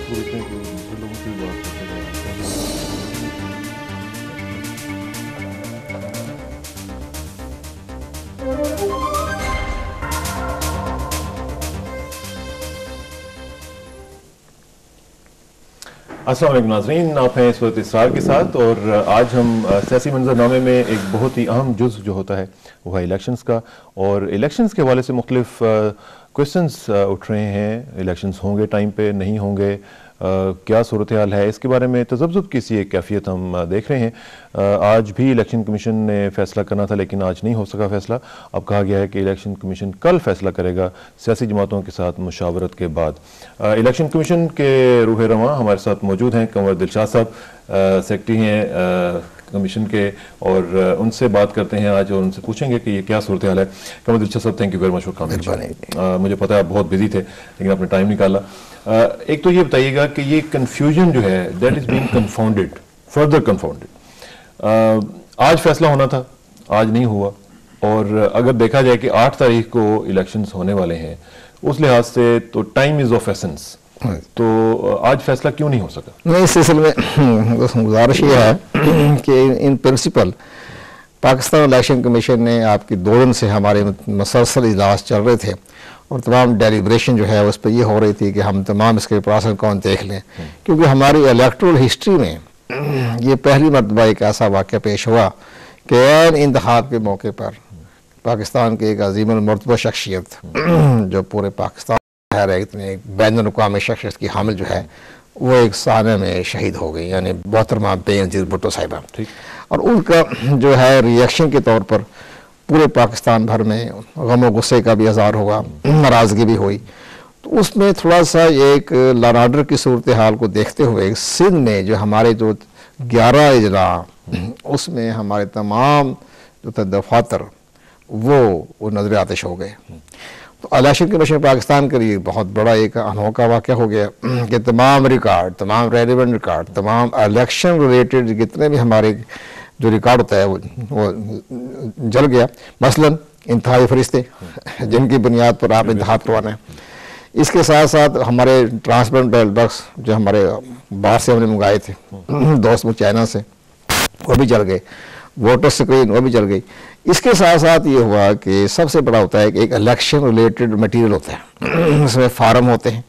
वो इतने दूसरे लोगों से भी बात करते रहे। अस्सलाम वालेकुम नाज़रीन, आप हैं इस वक्त इसरार के साथ और आज हम सियासी मंजरनामे में एक बहुत ही अहम जुज़ जो होता है वो है इलेक्शंस का। और इलेक्शंस के हवाले से मुख्तलिफ क्वेश्चंस उठ रहे हैं। इलेक्शंस होंगे टाइम पे, नहीं होंगे, क्या सूरत हाल है, इसके बारे में तज़ब्ज़ुब की सी एक कैफियत हम देख रहे हैं। आज भी इलेक्शन कमीशन ने फैसला करना था लेकिन आज नहीं हो सका फैसला। अब कहा गया है कि इलेक्शन कमीशन कल फैसला करेगा सियासी जमातों के साथ मुशावरत के बाद। इलेक्शन कमीशन के रूह रवां हमारे साथ मौजूद हैं कंवर दिलशाद साहब, सेक्रेटरी हैं कमीशन के, और उनसे बात करते हैं आज और उनसे पूछेंगे कि ये क्या सूरत हाल है। कंवर दिलशाद साहब, thank you very much for coming. मुझे पता है आप बहुत बिजी थे लेकिन आपने टाइम निकाला। एक तो ये बताइएगा कि ये कंफ्यूजन जो है that is being confounded, further confounded. आज फैसला होना था, आज नहीं हुआ, और अगर देखा जाए कि 8 तारीख को इलेक्शंस होने वाले हैं, उस लिहाज से तो टाइम इज ऑफ एसेंस, तो आज फैसला क्यों नहीं हो सका? नहीं, इस सिलसिले में गुजारिश ये है कि in principle Pakistan election commission ने आपकी 2 दिन से हमारे मसलसल इजलास चल रहे थे और तमाम डेलिब्रेशन जो है उस पर यह हो रही थी कि हम तमाम इसके प्रोसेस कौन देख लें, क्योंकि हमारी इलेक्टोरल हिस्ट्री में ये पहली मरतबा एक ऐसा वाक़या पेश हुआ कि ऐन इंतखाब के मौके पर पाकिस्तान के एक अजीम मरतबा शख्सियत जो पूरे पाकिस्तान है, इतने बैन अवी शख्सियत की हामिल जो है, वो एक साने में शहीद हो गई, यानी मोहतरमा बेनज़ीर भुट्टो साहिबा। और उनका जो है रिएक्शन के तौर पर पूरे पाकिस्तान भर में गम व गुस्से का भी इज़हार हुआ, नाराज़गी भी हुई। तो उसमें थोड़ा सा एक लॉ एंड ऑर्डर की सूरत हाल को देखते हुए सिंध में जो हमारे जो 11 इजला उसमें हमारे तमाम जो थे दफातर वो नजर आतिश हो गए। तो इलेक्शन कमीशन पाकिस्तान के लिए बहुत बड़ा एक अनोखा वाक़या हो गया कि तमाम रिकॉर्ड, तमाम रेलिवेंट रिकॉर्ड, तमाम इलेक्शन रिलेटेड जितने भी हमारे जो रिकॉर्ड होता है वो जल गया। मसलन इंतहाई फरिश्ते जिनकी बुनियाद पर आप इंतखाब करवाना है। इसके साथ साथ हमारे ट्रांसपेरेंट बैलेट बॉक्स जो हमारे बाहर से हमने मंगाए थे दोस्त चाइना से, वो भी जल गए। वोटर स्क्रीन वो भी जल गई। इसके साथ साथ ये हुआ कि सबसे बड़ा होता है कि एक इलेक्शन रिलेटेड मटेरियल होता है, इसमें फार्म होते हैं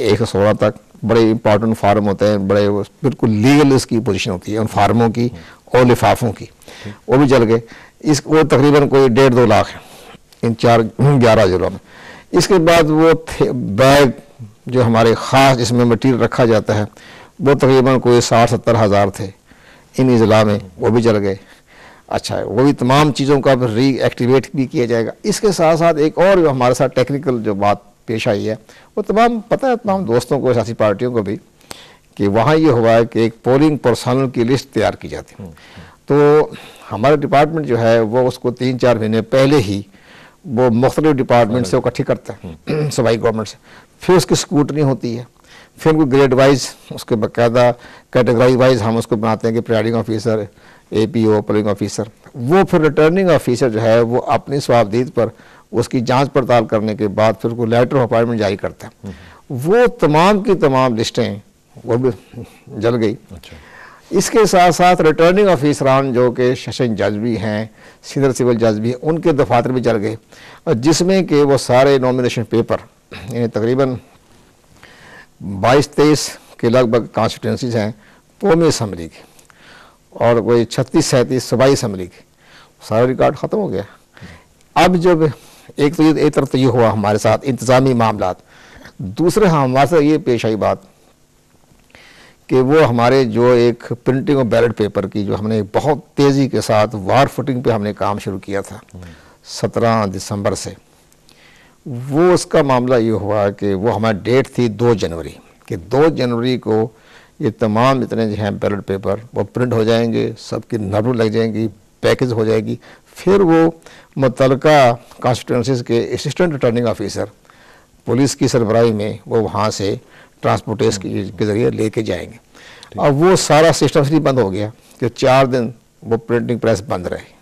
116 तक, बड़े इंपॉर्टेंट फार्म होते हैं, बड़े बिल्कुल लीगल इसकी पोजीशन होती है उन फार्मों की और लिफाफों की, वो भी जल गए। वो तकरीबन कोई 1.5-2 लाख है इन 11 जिलों में। इसके बाद वो बैग जो हमारे ख़ास जिसमें मटीरियल रखा जाता है वो तकरीबन कोई 60-70 हज़ार थे इन इजला में, वो भी जल गए। अच्छा है, वो भी तमाम चीज़ों का रीएक्टिवेट भी किया जाएगा। इसके साथ साथ एक और जो हमारे साथ टेक्निकल जो बात पेश आई है वो तमाम पता है तमाम दोस्तों को, सियासी पार्टियों को भी, कि वहाँ ये हुआ है कि एक पोलिंग पर्सनल की लिस्ट तैयार की जाती है। तो हमारा डिपार्टमेंट जो है वो उसको 3-4 महीने पहले ही वो मुख्तलिफ डिपार्टमेंट से इकट्ठी करता है सूबाई गवर्नमेंट से, फिर उसकी स्क्रूटनी होती है, फिर उनको ग्रेड वाइज उसके बाकायदा कैटेगरी वाइज हम उसको बनाते हैं कि presiding officer, APO, polling officer. वो फिर रिटर्निंग ऑफिसर जो है वो अपनी स्वाबदीद पर उसकी जांच पड़ताल करने के बाद फिर को लेटर ऑफ अपॉइंटमेंट जारी करता है। वो तमाम की तमाम लिस्टें वो भी जल गई। अच्छा। इसके साथ साथ रिटर्निंग ऑफिसरान जो कि सेशन जज भी हैं, सीनियर सिविल जज भी हैं, उनके दफातर भी जल गए, और जिसमें कि वो सारे नॉमिनेशन पेपर यानी तकरीबन 22-23 के लगभग कॉन्स्टिट्यूंसीज हैं कौमी असम्बली की, और कोई 36-37 सूबाई असम्बली की, सारा रिकॉर्ड ख़त्म हो गया। अब जब एक तरफ तो ये हुआ हमारे साथ इंतज़ामी मामलात, दूसरे हमारे साथ ये पेश आई बात कि वो हमारे जो एक प्रिंटिंग और बैलेट पेपर की जो हमने बहुत तेज़ी के साथ वार फुटिंग पे हमने काम शुरू किया था 17 दिसंबर से, वो उसका मामला ये हुआ कि वो हमारी डेट थी 2 जनवरी कि 2 जनवरी को ये तमाम इतने जो हैं बैलेट पेपर वो प्रिंट हो जाएंगे, सबकी नंबर लग जाएंगी, पैकेज हो जाएगी, फिर वो मुतलका कॉन्स्टिट्यूंसीज के असिस्टेंट रिटर्निंग ऑफिसर पुलिस की सरबराही में वो वहाँ से ट्रांसपोर्टेशन के ज़रिए लेके जाएंगे। और वो सारा सिस्टम इसलिए बंद हो गया कि 4 दिन वो प्रिंटिंग प्रेस बंद रहे,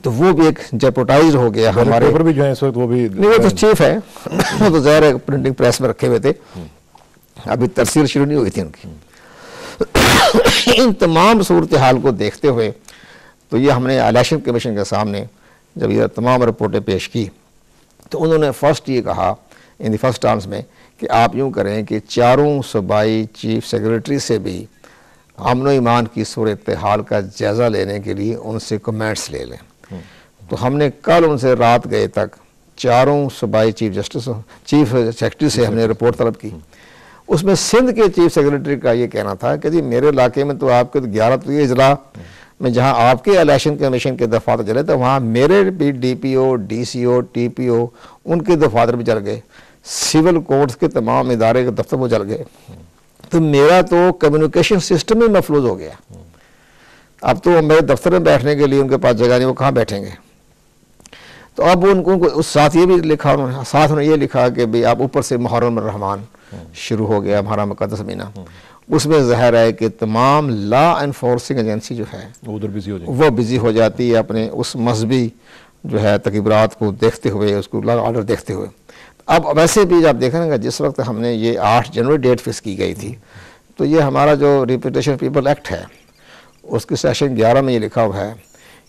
तो वो भी एक जेपोटाइज हो गया। हमारे पेपर भी जो है इस वक्त वो भी नहीं, वो तो चीफ है वो तो ज़ाहिर है प्रिंटिंग प्रेस में रखे हुए थे, अभी तरसील शुरू नहीं हुई थी उनकी। इन तमाम सूरत हाल को देखते हुए तो ये हमने इलेक्शन कमीशन के सामने जब ये तमाम रिपोर्टें पेश की तो उन्होंने फर्स्ट ये कहा इन द फर्स्ट टर्म्स में कि आप यूँ करें कि चारों सूबाई चीफ सेक्रेटरी से भी अमन ईमान की सूरत हाल का जायज़ा लेने के लिए उनसे कमेंट्स ले लें। तो हमने कल उनसे रात गए तक चारों सूबाई चीफ सेक्रेटरी से हमने रिपोर्ट तलब की। उसमें सिंध के चीफ सेक्रेटरी का ये कहना था कि जी मेरे इलाके में तो आपके 11 तो ये इजला में जहाँ आपके इलेक्शन कमीशन के दफातर चले तो वहाँ मेरे भी DPO, DCO, TPO उनके दफातर भी चल गए, सिविल कोर्ट्स के तमाम इदारे के दफ्तर वो चल गए, तो मेरा तो कम्युनिकेशन सिस्टम ही महफूज हो गया। अब तो मेरे दफ्तर में बैठने के लिए उनके पास जगह नहीं, वो कहाँ बैठेंगे। तो अब उनको उस साथ ये भी लिखा उन्होंने, साथ उन्होंने ये लिखा कि भाई आप ऊपर से मुहर्रम रहमान शुरू हो गया हमारा मुक़द्दस महीना, उसमें ज़ाहिर है कि तमाम लॉ एनफोर्सिंग एजेंसी जो है उधर वो बिज़ी हो जाती है अपने उस मजहबी जो है तकरीबात को देखते हुए, उसको लॉ ऑर्डर देखते हुए। अब वैसे भी आप देखेंगे जिस वक्त हमने ये 8 जनवरी डेट फिक्स की गई थी तो ये हमारा जो रिपीटेशन पीपल एक्ट है उसके सेक्शन 11 में ये लिखा हुआ है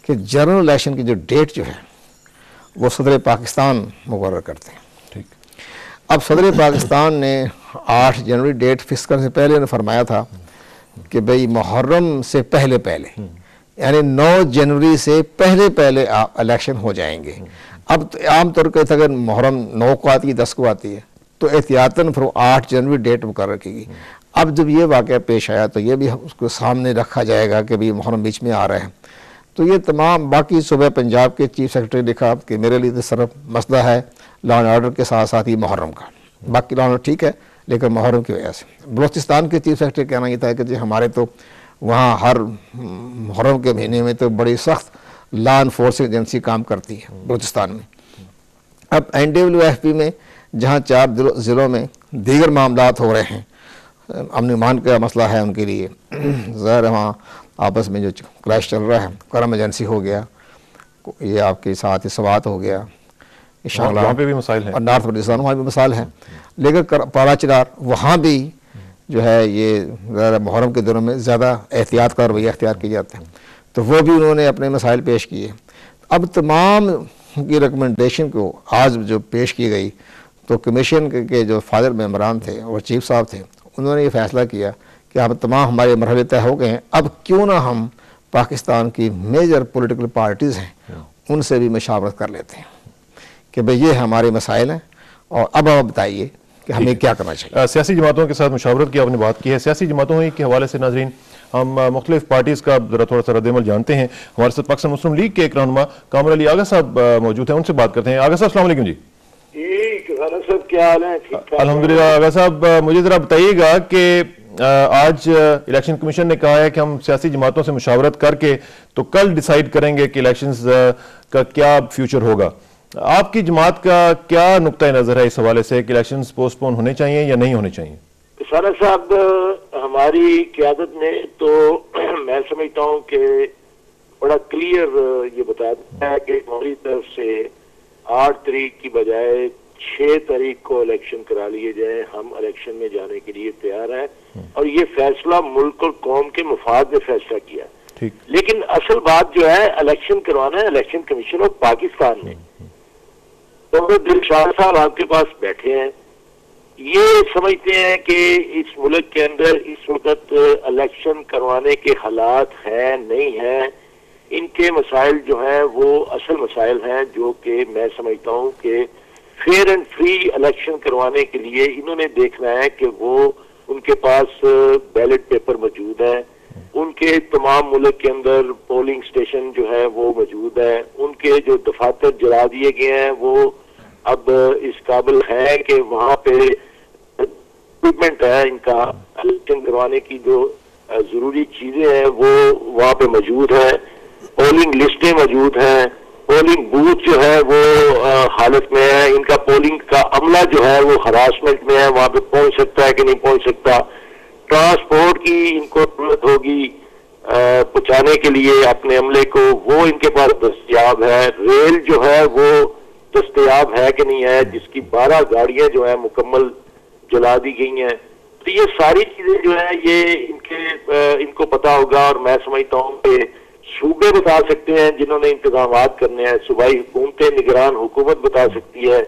कि जनरल इलेक्शन की जो डेट जो है वो सदर पाकिस्तान मुकर्रर करते हैं। ठीक। अब सदर पाकिस्तान ने 8 जनवरी डेट फिक्स करने से पहले ने फरमाया था कि भाई मुहर्रम से पहले यानी 9 जनवरी से पहले इलेक्शन हो जाएंगे। अब तो आमतौर पर अगर मुहर्रम 9 को आती है 10 को आती है तो एहतियातन फिर 8 जनवरी डेट मुकर्रर की। अब जब ये वाक़या पेश आया तो ये भी उसको सामने रखा जाएगा कि भाई मुहर्रम बीच में आ रहा है। तो ये तमाम बाकी सुबह पंजाब के चीफ सेक्रेटरी ने लिखा कि मेरे लिए तो सिर्फ मसला है लॉ एंड ऑर्डर के साथ साथ ही मुहर्रम का, बाकी लॉ एंड ऑर्डर ठीक है लेकिन मुहर्रम की वजह से। बलोचिस्तान के चीफ सेक्रेटरी कहना ये था कि जी हमारे तो वहाँ हर मुहर्रम के महीने में तो बड़ी सख्त लॉ एनफोर्सिंग एजेंसी काम करती है बलोचिस्तान में। अब NWFP में जहाँ 4 ज़िलों में दीगर मामलात हो रहे हैं, अमन ईमान का मसला है उनके लिए, ज़ाहिर वहाँ आपस में जो क्लैश चल रहा है, करम एजेंसी हो गया, ये आपके साथ सवात हो गया, वहाँ पे भी मसाइल हैं और नॉर्थ बलूचिस्तान वहाँ भी मसाइल हैं, लेकिन पाराचरार वहाँ भी जो है ये मुहर्रम के दिनों में ज़्यादा एहतियात का रवैया अख्तियार किए जाते हैं, तो वो भी उन्होंने अपने मसाइल पेश किए। अब तमाम की रिकमेंडेशन को आज जो पेश की गई तो कमीशन के जो फादर मेम्बरान थे और चीफ साहब थे उन्होंने ये फैसला किया कि अब तमाम हमारे मरहले तय हो गए हैं, अब क्यों ना हम पाकिस्तान की मेजर पॉलिटिकल पार्टीज़ हैं उनसे भी मशावरत कर लेते हैं कि भाई ये हमारे मसाइल हैं और अब आप बताइए कि हमें क्या करना चाहिए। सियासी जमातों के साथ मशावरत की आपने बात की है, सियासी जमातों के हवाले से नाजरीन हम मुख्तलिफ पार्टीज़ का जरा थोड़ा सा रद्द-ए-अमल जानते हैं। हमारे साथ पाकिस्तान मुस्लिम लीग के एक रहनुमा कामर अली आगा साहब मौजूद हैं, उनसे बात करते हैं। आगा साहब अस्सलाम वालेकुम जी। सब क्या हाल है? अल्हम्दुलिल्लाह। आगा साहब मुझे जरा बताइएगा कि आज इलेक्शन कमीशन ने कहा है कि हम सियासी जमातों से मुशावरत करके तो कल डिसाइड करेंगे कि इलेक्शंस का क्या फ्यूचर होगा। आपकी जमात का क्या नुक्ता नज़र है इस हवाले से कि इलेक्शंस पोस्टपोन होने चाहिए या नहीं होने चाहिए? सारा साहब हमारी क़यादत ने तो मैं समझता हूँ कि बड़ा क्लियर ये बता दिया है कि हमारी तरफ से 8 तारीख की बजाय 6 तारीख को इलेक्शन करा लिए जाए, हम इलेक्शन में जाने के लिए तैयार हैं और ये फैसला मुल्क और कौम के मुफाद में फैसला किया। ठीक। लेकिन असल बात जो है इलेक्शन करवाना है इलेक्शन कमीशन ऑफ पाकिस्तान ने। तो दिलशाद साहब आपके पास बैठे हैं, ये समझते हैं कि इस मुल्क के अंदर इस वक्त इलेक्शन करवाने के हालात हैं नहीं हैं, इनके मसाइल जो हैं वो असल मसाइल हैं जो कि मैं समझता हूँ कि फेयर एंड फ्री इलेक्शन करवाने के लिए इन्होंने देखना है कि वो उनके पास बैलेट पेपर मौजूद है, उनके तमाम मुल्क के अंदर पोलिंग स्टेशन जो है वो मौजूद है, उनके जो दफातर जला दिए गए हैं वो अब इस काबिल है कि वहाँ पे इक्विपमेंट है इनका इलेक्शन करवाने की जो जरूरी चीजें हैं वो वहाँ पे मौजूद है, पोलिंग लिस्टें मौजूद हैं, पोलिंग बूथ जो है वो हालत में है, इनका पोलिंग का अमला जो है वो हरासमेंट में है, वहाँ पे पहुंच सकता है कि नहीं पहुंच सकता, ट्रांसपोर्ट की इनको जरूरत होगी पहुंचाने के लिए अपने अमले को, वो इनके पास दस्तयाब है, रेल जो है वो दस्तयाब है कि नहीं है, जिसकी 12 गाड़ियां जो है मुकम्मल जला दी गई हैं। तो ये सारी चीजें जो है ये इनको पता होगा। और मैं समझता हूँ कि सूबे बता सकते हैं जिन्होंने इंतजामात करने हैं, सूबाई हुकूमतें, निगरान हुकूमत बता सकती है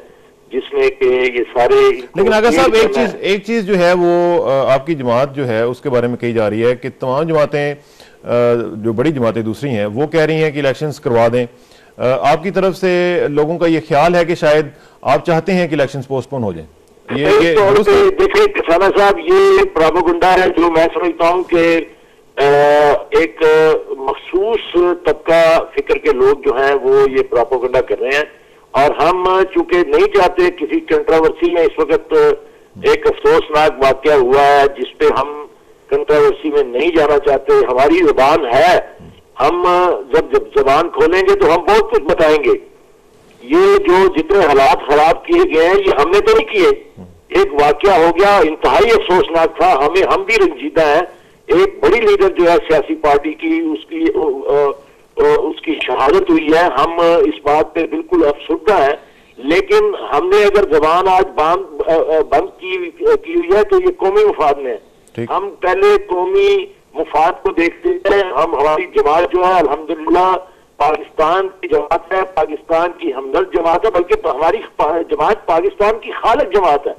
जिसमें कि ये सारे। लेकिन आगा साहब एक चीज जो है वो आपकी जमात जो है उसके बारे में कही जा रही है कि तमाम जमातें जो बड़ी जमातें दूसरी हैं वो कह रही हैं कि इलेक्शंस करवा दें। आपकी तरफ से लोगों का ये ख्याल है कि शायद आप चाहते हैं कि इलेक्शंस पोस्टपोन हो जाएं। देखिए किसाना साहब, ये प्रोपेगेंडा है जो मैं समझता हूँ कि एक मखसूस तबका फिक्र के लोग जो हैं वो ये प्रोपेगेंडा कर रहे हैं। और हम चूंकि नहीं चाहते किसी कंट्रोवर्सी में, इस वक्त एक अफसोसनाक वाकया हुआ है जिसपे हम कंट्रोवर्सी में नहीं जाना चाहते। हमारी जुबान है, हम जब जुबान खोलेंगे तो हम बहुत कुछ बताएंगे। ये जो जितने हालात खराब किए गए हैं ये हमने तो नहीं किए। एक वाकया हो गया, इंतहाई अफसोसनाक था, हम भी रंजीदा हैं। एक बड़ी लीडर जो है सियासी पार्टी की, उसकी शहादत हुई है। हम इस बात पे बिल्कुल अफसुर्दा है, लेकिन हमने अगर जबान आज बंद की हुई है तो ये कौमी मुफाद में है। हम पहले कौमी मुफाद को देखते हैं। हमारी जमात जो है अल्हम्दुलिल्लाह पाकिस्तान की जमात है, पाकिस्तान की हमदर्द जमात है, बल्कि हमारी जमात पाकिस्तान की खालिक जमात है।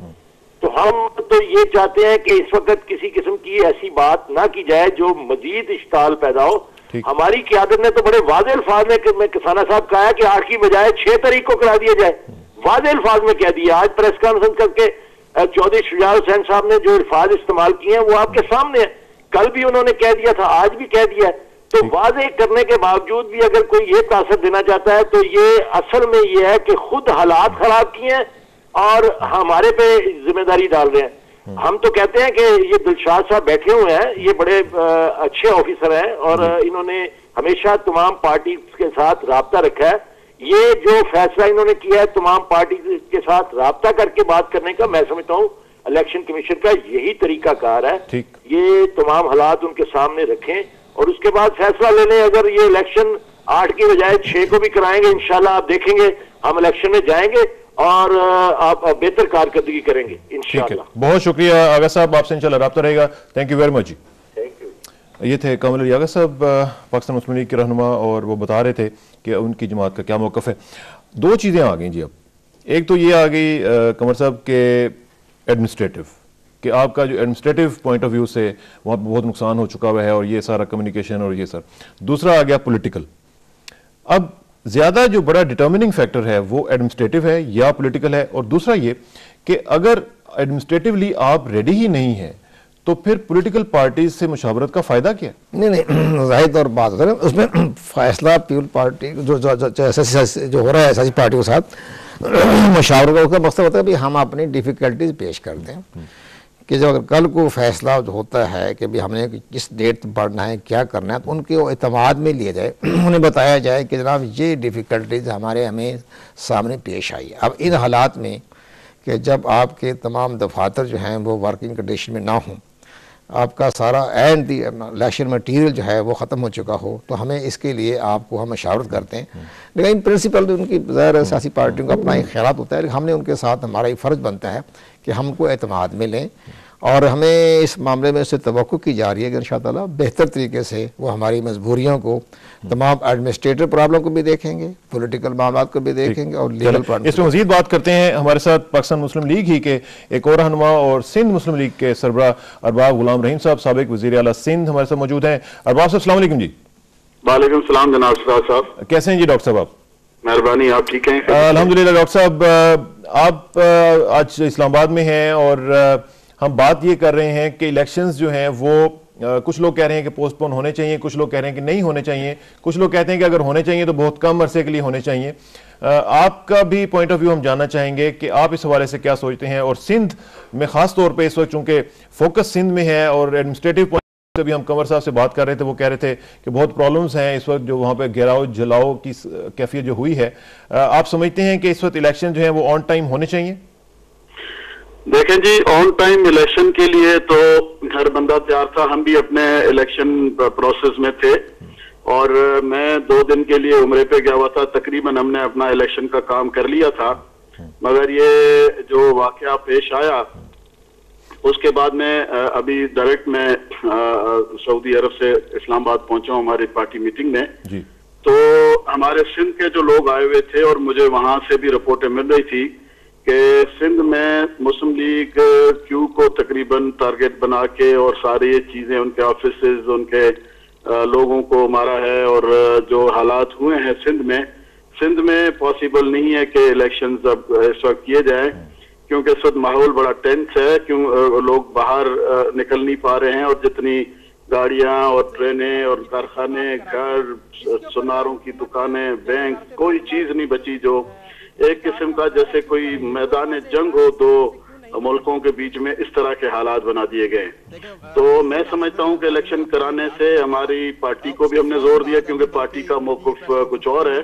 तो हम तो ये चाहते हैं कि इस वक्त किसी किस्म की ऐसी बात ना की जाए जो मजीद इश्ताल पैदा हो। हमारी क़यादत ने तो बड़े वाज़े अल्फाज में किसाना साहब कहा है कि 8 की बजाय 6 तारीख को करा दिया जाए। वाज़े अल्फाज में कह दिया। आज प्रेस कॉन्फ्रेंस करके चौधरी शुजा हुसैन साहब ने जो अल्फाज इस्तेमाल किए हैं वो आपके सामने है। कल भी उन्होंने कह दिया था, आज भी कह दिया है। तो वाज़े करने के बावजूद भी अगर कोई ये तासर देना चाहता है तो ये असल में ये है कि खुद हालात खराब किए हैं और हमारे पे जिम्मेदारी डाल रहे हैं। हम तो कहते हैं कि ये दिलशाद साहब बैठे हुए हैं, ये बड़े अच्छे ऑफिसर हैं और इन्होंने हमेशा तमाम पार्टी के साथ राब्ता रखा है। ये जो फैसला इन्होंने किया है तमाम पार्टी के साथ राब्ता करके बात करने का, मैं समझता हूँ इलेक्शन कमीशन का यही तरीकाकार है। ये तमाम हालात उनके सामने रखें और उसके बाद फैसला ले लें। अगर ये इलेक्शन 8 की बजाय 6 को भी कराएंगे, इंशाल्लाह आप देखेंगे हम इलेक्शन में जाएंगे और आप बेहतर कारकर्दगी करेंगे इंशाल्लाह। बहुत शुक्रिया आगा साहब, आपसे इंशाल्लाह राब्ता रहेगा। थैंक यू वेरी मच जी। Thank you. ये थे कामिल अली आगा साहब, पाकिस्तान मुस्लिम लीग के रहनुमा, और वो बता रहे थे कि उनकी जमात का क्या मौक़िफ़ है। 2 चीज़ें आ गई जी अब। एक तो ये आ गई कमर साहब के एडमिनिस्ट्रेटिव, कि आपका जो एडमिनिस्ट्रेटिव पॉइंट ऑफ व्यू से वहाँ पर बहुत नुकसान हो चुका हुआ है और ये सारा कम्युनिकेशन और ये सर। दूसरा आ गया पॉलिटिकल। अब ज़्यादा जो बड़ा डिटर्मिनिंग फैक्टर है वो एडमिनिस्ट्रेटिव है या पॉलिटिकल है। और दूसरा ये कि अगर एडमिनिस्ट्रेटिवली आप रेडी ही नहीं है तो फिर पॉलिटिकल पार्टीज से मुशावरत का फ़ायदा क्या? नहीं, जाहिर तौर बात करें उसमें फैसला पीपल पार्टी जो जो हो रहा है ऐसी पार्टी के साथ मुशावरत का, उसका मकसद होता है कि हम अपनी डिफ़िकल्टीज पेश कर दें कि जब अगर कल को फैसला जो होता है कि भी हमने किस डेट बढ़ना है, क्या करना है, तो उनके एतमाद में लिया जाए, उन्हें बताया जाए कि जनाब ये डिफ़िकल्टीज हमें सामने पेश आई। अब इन हालात में कि जब आपके तमाम दफातर जो हैं वो वर्किंग कंडीशन में ना हों, आपका सारा एंड दी इलेक्शन मटीरियल जो है वो ख़त्म हो चुका हो, तो हमें इसके लिए आपको हम मशावरत करते हैं। लेकिन प्रिंसिपल उनकी ज़ाहिर सियासी पार्टियों का अपना एक ख्यालात होता है, लेकिन हमने उनके साथ हमारा ये फ़र्ज़ बनता है कि हमको एतमाद में लें और हमें इस मामले में उससे तवक्को की जा रही है कि इंशाअल्लाह बेहतर तरीके से वो हमारी मजबूरियों को, तमाम एडमिनिस्ट्रेटिव प्रॉब्लम को भी देखेंगे, पॉलिटिकल मामला को भी देखेंगे और लीगल प्रॉब्लम। इसमें मजीद बात करते हैं। हमारे साथ पाकिस्तान मुस्लिम लीग ही के एक और रहनुमा और सिंध मुस्लिम लीग के सरबराह अरबाब गुलाम रहीम साहब, साबिक वज़ीर आला सिंध, हमारे साथ मौजूद हैं। अरबाब साहब अस्सलाम वालेकुम जी। वालेकुम सलाम जनाब साहब, कैसे हैं जी डॉक्टर साहब? आप मेहरबानी, आप ठीक हैं? अल्हम्दुलिल्लाह। डॉक्टर साहब आप आज इस्लामाबाद में हैं और हम बात ये कर रहे हैं कि इलेक्शंस जो हैं वो कुछ लोग कह रहे हैं कि पोस्टपोन होने चाहिए, कुछ लोग कह रहे हैं कि नहीं होने चाहिए, कुछ लोग कहते हैं कि अगर होने चाहिए तो बहुत कम अरसे के लिए होने चाहिए। आपका भी पॉइंट ऑफ व्यू हम जानना चाहेंगे कि आप इस हवाले से क्या सोचते हैं। और सिंध में खास तौर पे इस वक्त चूंकि फोकस सिंध में है और एडमिनिस्ट्रेटिव पॉइंट से भी हम कंवर साहब से बात कर रहे थे, वो कह रहे थे कि बहुत प्रॉब्लम्स हैं इस वक्त जो वहाँ पे घेराव जलाओ की कैफियत जो हुई है। आप समझते हैं कि इस वक्त इलेक्शन जो है वो ऑन टाइम होने चाहिए? देखें जी, ऑन टाइम इलेक्शन के लिए तो हर बंदा तैयार था। हम भी अपने इलेक्शन प्रोसेस में थे और मैं 2 दिन के लिए उम्रे पे गया हुआ था। तकरीबन हमने अपना इलेक्शन का काम कर लिया था, मगर ये जो वाकया पेश आया उसके बाद में अभी डायरेक्ट मैं सऊदी अरब से इस्लामाबाद पहुंचा हूं हमारी पार्टी मीटिंग में जी। तो हमारे सिंध के जो लोग आए हुए थे और मुझे वहां से भी रिपोर्टें मिल रही थी कि सिंध में मुस्लिम लीग क्यू को तकरीबन टारगेट बना के और सारी ये चीजें उनके ऑफिसेज उनके लोगों को मारा है और जो हालात हुए हैं सिंध में पॉसिबल नहीं है कि इलेक्शंस अब इस वक्त किए जाएं क्योंकि इस वक्त माहौल बड़ा टेंस है, क्यों लोग बाहर निकल नहीं पा रहे हैं और जितनी गाड़ियां और ट्रेनें और कारखाने, घर, सुनारों की दुकानें, बैंक, कोई चीज नहीं बची जो एक किस्म का जैसे कोई मैदान जंग हो दो मुल्कों के बीच में, इस तरह के हालात बना दिए गए। तो मैं समझता हूं कि इलेक्शन कराने से हमारी पार्टी को भी हमने जोर दिया क्योंकि पार्टी का मौक़िफ़ कुछ और है।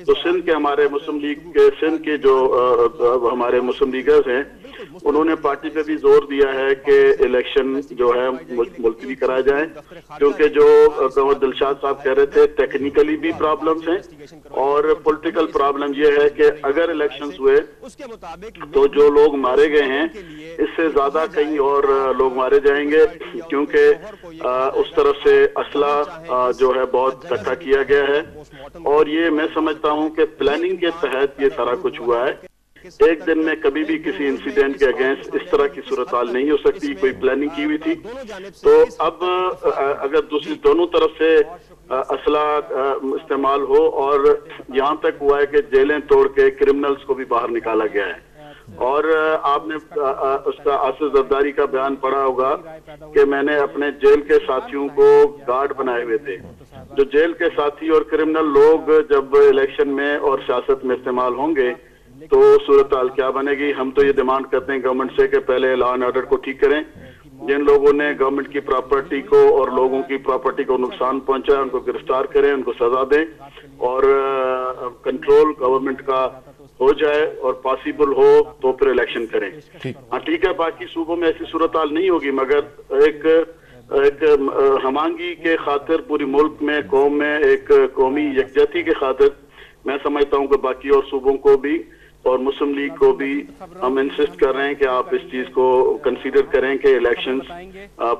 तो सिंध के हमारे मुस्लिम लीग के सिंध के जो हमारे मुस्लिम लीगर्स हैं उन्होंने पार्टी पे भी जोर दिया है कि इलेक्शन जो है मुलतवी कराए जाए क्योंकि जो गवर्नर दिलशाद साहब कह रहे थे टेक्निकली भी प्रॉब्लम्स हैं और पॉलिटिकल प्रॉब्लम ये है कि अगर इलेक्शंस हुए तो जो लोग मारे गए हैं इससे ज्यादा कहीं और लोग मारे जाएंगे क्योंकि उस तरफ से असला जो है बहुत इकट्ठा किया गया है और ये मैं समझता हूं कि प्लानिंग के तहत ये सारा कुछ हुआ है। एक दिन में कभी भी किसी इंसिडेंट के अगेंस्ट इस तरह की सूरत हाल नहीं हो सकती, कोई प्लानिंग की हुई थी। तो अब अगर दूसरी दोनों तरफ से असला इस्तेमाल हो और यहाँ तक हुआ है कि जेलें तोड़ के क्रिमिनल्स को भी बाहर निकाला गया है और आपने उसका आसिफ जरदारी का बयान पढ़ा होगा कि मैंने अपने जेल के साथियों को गार्ड बनाए हुए थे। जो जेल के साथी और क्रिमिनल लोग जब इलेक्शन में और सियासत में इस्तेमाल होंगे तो सूरत हाल क्या बनेगी। हम तो ये डिमांड करते हैं गवर्नमेंट से कि पहले लॉ एंड ऑर्डर को ठीक करें। जिन लोगों ने गवर्नमेंट की प्रॉपर्टी को और लोगों की प्रॉपर्टी को नुकसान पहुंचाया उनको गिरफ्तार करें, उनको सजा दें और कंट्रोल गवर्नमेंट का हो जाए और पॉसिबल हो तो फिर इलेक्शन करें। हाँ ठीक है, बाकी सूबों में ऐसी सूरत हाल नहीं होगी मगर एक हमांगी के खातिर पूरी मुल्क में कौम में एक कौमी यकजहती के खातिर मैं समझता हूँ कि बाकी और सूबों को भी और मुस्लिम लीग को भी हम इंसिस्ट कर रहे हैं कि आप इस चीज को कंसीडर करें कि इलेक्शंस